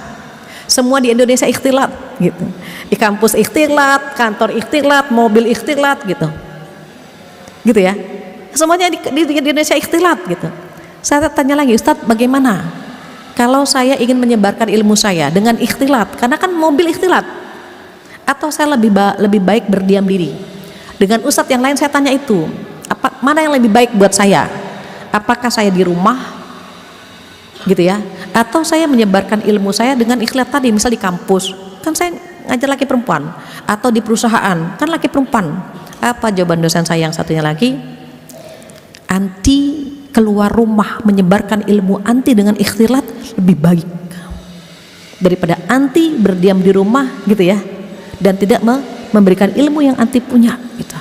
Semua di Indonesia ikhtilat gitu. Di kampus ikhtilat, kantor ikhtilat, mobil ikhtilat gitu. Gitu ya. Semuanya di Indonesia ikhtilat gitu. Saya tanya lagi, Ustadz, bagaimana kalau saya ingin menyebarkan ilmu saya dengan ikhtilat? Karena kan mobil ikhtilat. Atau saya lebih baik berdiam diri. Dengan ustadz yang lain saya tanya itu, mana yang lebih baik buat saya? Apakah saya di rumah, gitu ya? Atau saya menyebarkan ilmu saya dengan ikhtilat tadi, misal di kampus, kan saya ngajar laki perempuan, atau di perusahaan, kan laki perempuan. Apa jawaban dosen saya yang satunya lagi? Anti keluar rumah menyebarkan ilmu anti dengan ikhtilat lebih baik daripada anti berdiam di rumah, gitu ya, dan tidak memberikan ilmu yang anti punya gitu.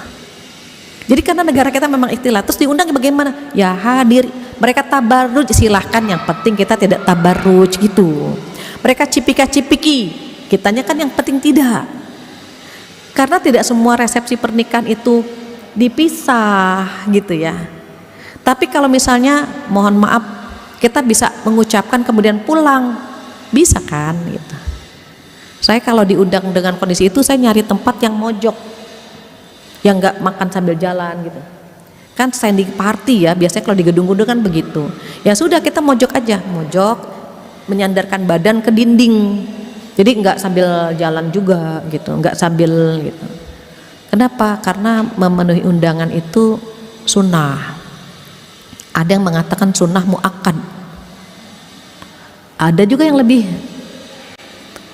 Jadi karena negara kita memang ikhtilat, terus diundang bagaimana? Ya hadir, mereka tabarruj silahkan, yang penting kita tidak tabarruj gitu. Mereka cipika-cipiki, kitanya kan yang penting tidak. Karena tidak semua resepsi pernikahan itu dipisah gitu ya. Tapi kalau misalnya mohon maaf kita bisa mengucapkan kemudian pulang, bisa kan gitu. Saya kalau diundang dengan kondisi itu, saya nyari tempat yang mojok, yang nggak makan sambil jalan gitu. Kan standing party ya, biasanya kalau di gedung-gedung kan begitu. Ya sudah, kita mojok aja, mojok, menyandarkan badan ke dinding. Jadi nggak sambil jalan juga gitu, nggak sambil gitu. Kenapa? Karena memenuhi undangan itu sunnah. Ada yang mengatakan sunnah muakkad. Ada juga yang lebih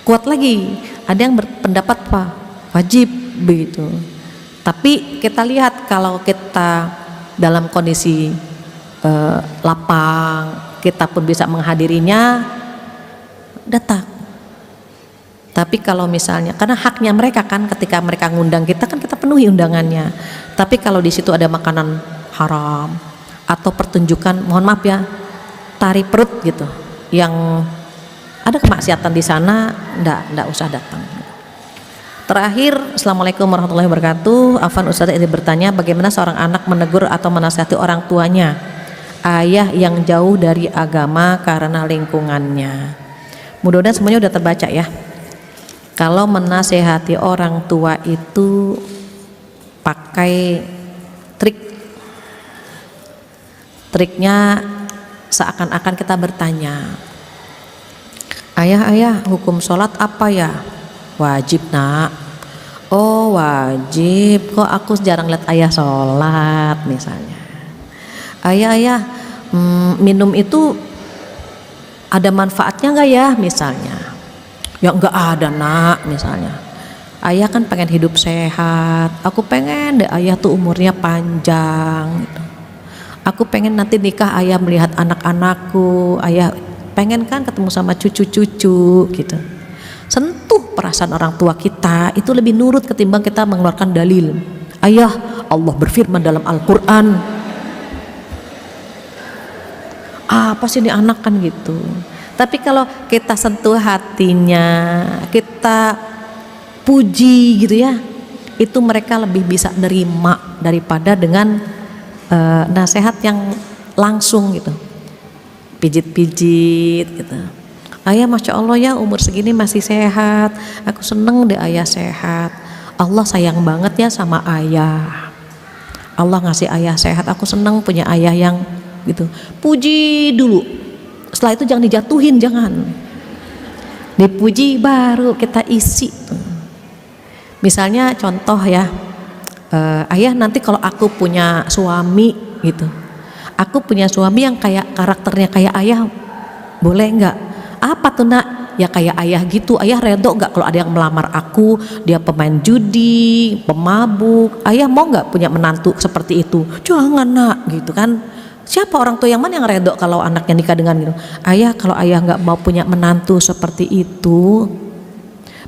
kuat lagi, ada yang berpendapat wajib begitu. Tapi kita lihat kalau kita dalam kondisi lapang, kita pun bisa menghadirinya, datang. Tapi kalau misalnya, karena haknya mereka kan, ketika mereka ngundang kita kan kita penuhi undangannya. Tapi kalau di situ ada makanan haram atau pertunjukan, mohon maaf ya, tari perut gitu, yang ada kemaksiatan di sana, ndak usah datang. Terakhir, Assalamualaikum warahmatullahi wabarakatuh. Afan Ustazah ini bertanya, bagaimana seorang anak menegur atau menasihati orang tuanya, ayah yang jauh dari agama karena lingkungannya? Mudah-mudahan semuanya udah terbaca ya. Kalau menasihati orang tua itu pakai triknya seakan-akan kita bertanya, ayah, hukum sholat apa ya? Wajib nak. Oh wajib, kok aku jarang lihat ayah sholat misalnya. Ayah, minum itu ada manfaatnya nggak ya misalnya? Ya nggak ada nak misalnya. Ayah kan pengen hidup sehat, aku pengen deh ayah tuh umurnya panjang gitu. Aku pengen nanti nikah ayah melihat anak-anakku, ayah pengen kan ketemu sama cucu-cucu gitu. Sentuh perasaan orang tua kita, itu lebih nurut ketimbang kita mengeluarkan dalil. Ayah, Allah berfirman dalam Al-Quran, apa sih ini anak kan gitu. Tapi kalau kita sentuh hatinya, kita puji gitu ya, itu mereka lebih bisa nerima daripada dengan nasihat yang langsung gitu, pijit-pijit gitu. Ayah Masya Allah ya umur segini masih sehat, aku seneng deh ayah sehat. Allah sayang banget ya sama ayah, Allah ngasih ayah sehat, aku seneng punya ayah yang gitu. Puji dulu, setelah itu jangan dijatuhin, jangan dipuji baru kita isi. Misalnya contoh ya, ayah nanti kalau aku punya suami gitu, aku punya suami yang kayak karakternya kayak ayah, boleh nggak? Apa tuh nak? Ya kayak ayah gitu. Ayah redo nggak kalau ada yang melamar aku, dia pemain judi, pemabuk, ayah mau nggak punya menantu seperti itu? Jangan nak gitu kan. Siapa orang tua yang mana yang redo kalau anaknya nikah dengan gitu? Ayah, kalau ayah nggak mau punya menantu seperti itu,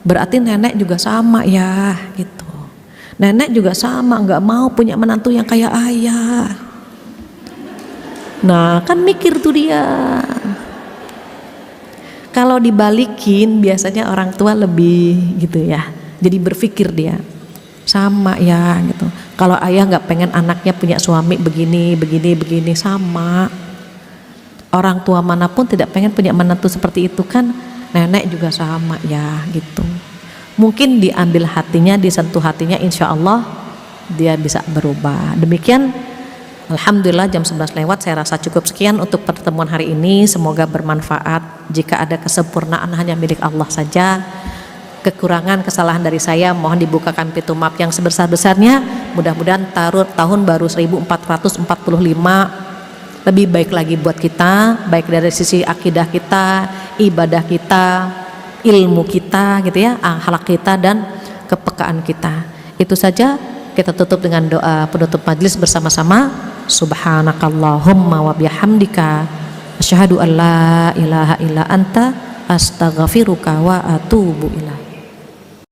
berarti nenek juga sama ya gitu. Nenek juga sama, nggak mau punya menantu yang kayak ayah. Nah kan mikir tuh dia. Kalau dibalikin biasanya orang tua lebih gitu ya, jadi berpikir dia. sama ya gitu. Kalau ayah nggak pengen anaknya punya suami begini sama. Orang tua manapun tidak pengen punya menantu seperti itu kan, nenek juga sama ya gitu. Mungkin diambil hatinya, disentuh hatinya, insya Allah dia bisa berubah. Demikian, alhamdulillah jam 11 lewat, saya rasa cukup sekian untuk pertemuan hari ini. Semoga bermanfaat. Jika ada kesempurnaan hanya milik Allah saja. Kekurangan, kesalahan dari saya mohon dibukakan pintu maaf yang sebesar-besarnya. Mudah-mudahan tahun baru 1445 lebih baik lagi buat kita, baik dari sisi akidah kita, ibadah kita, ilmu kita gitu ya, akhlak kita dan kepekaan kita. Itu saja, kita tutup dengan doa penutup majelis bersama-sama. Subhanakallahumma wa bihamdika asyhadu an la ilaha illa anta astaghfiruka wa atubu ilaik.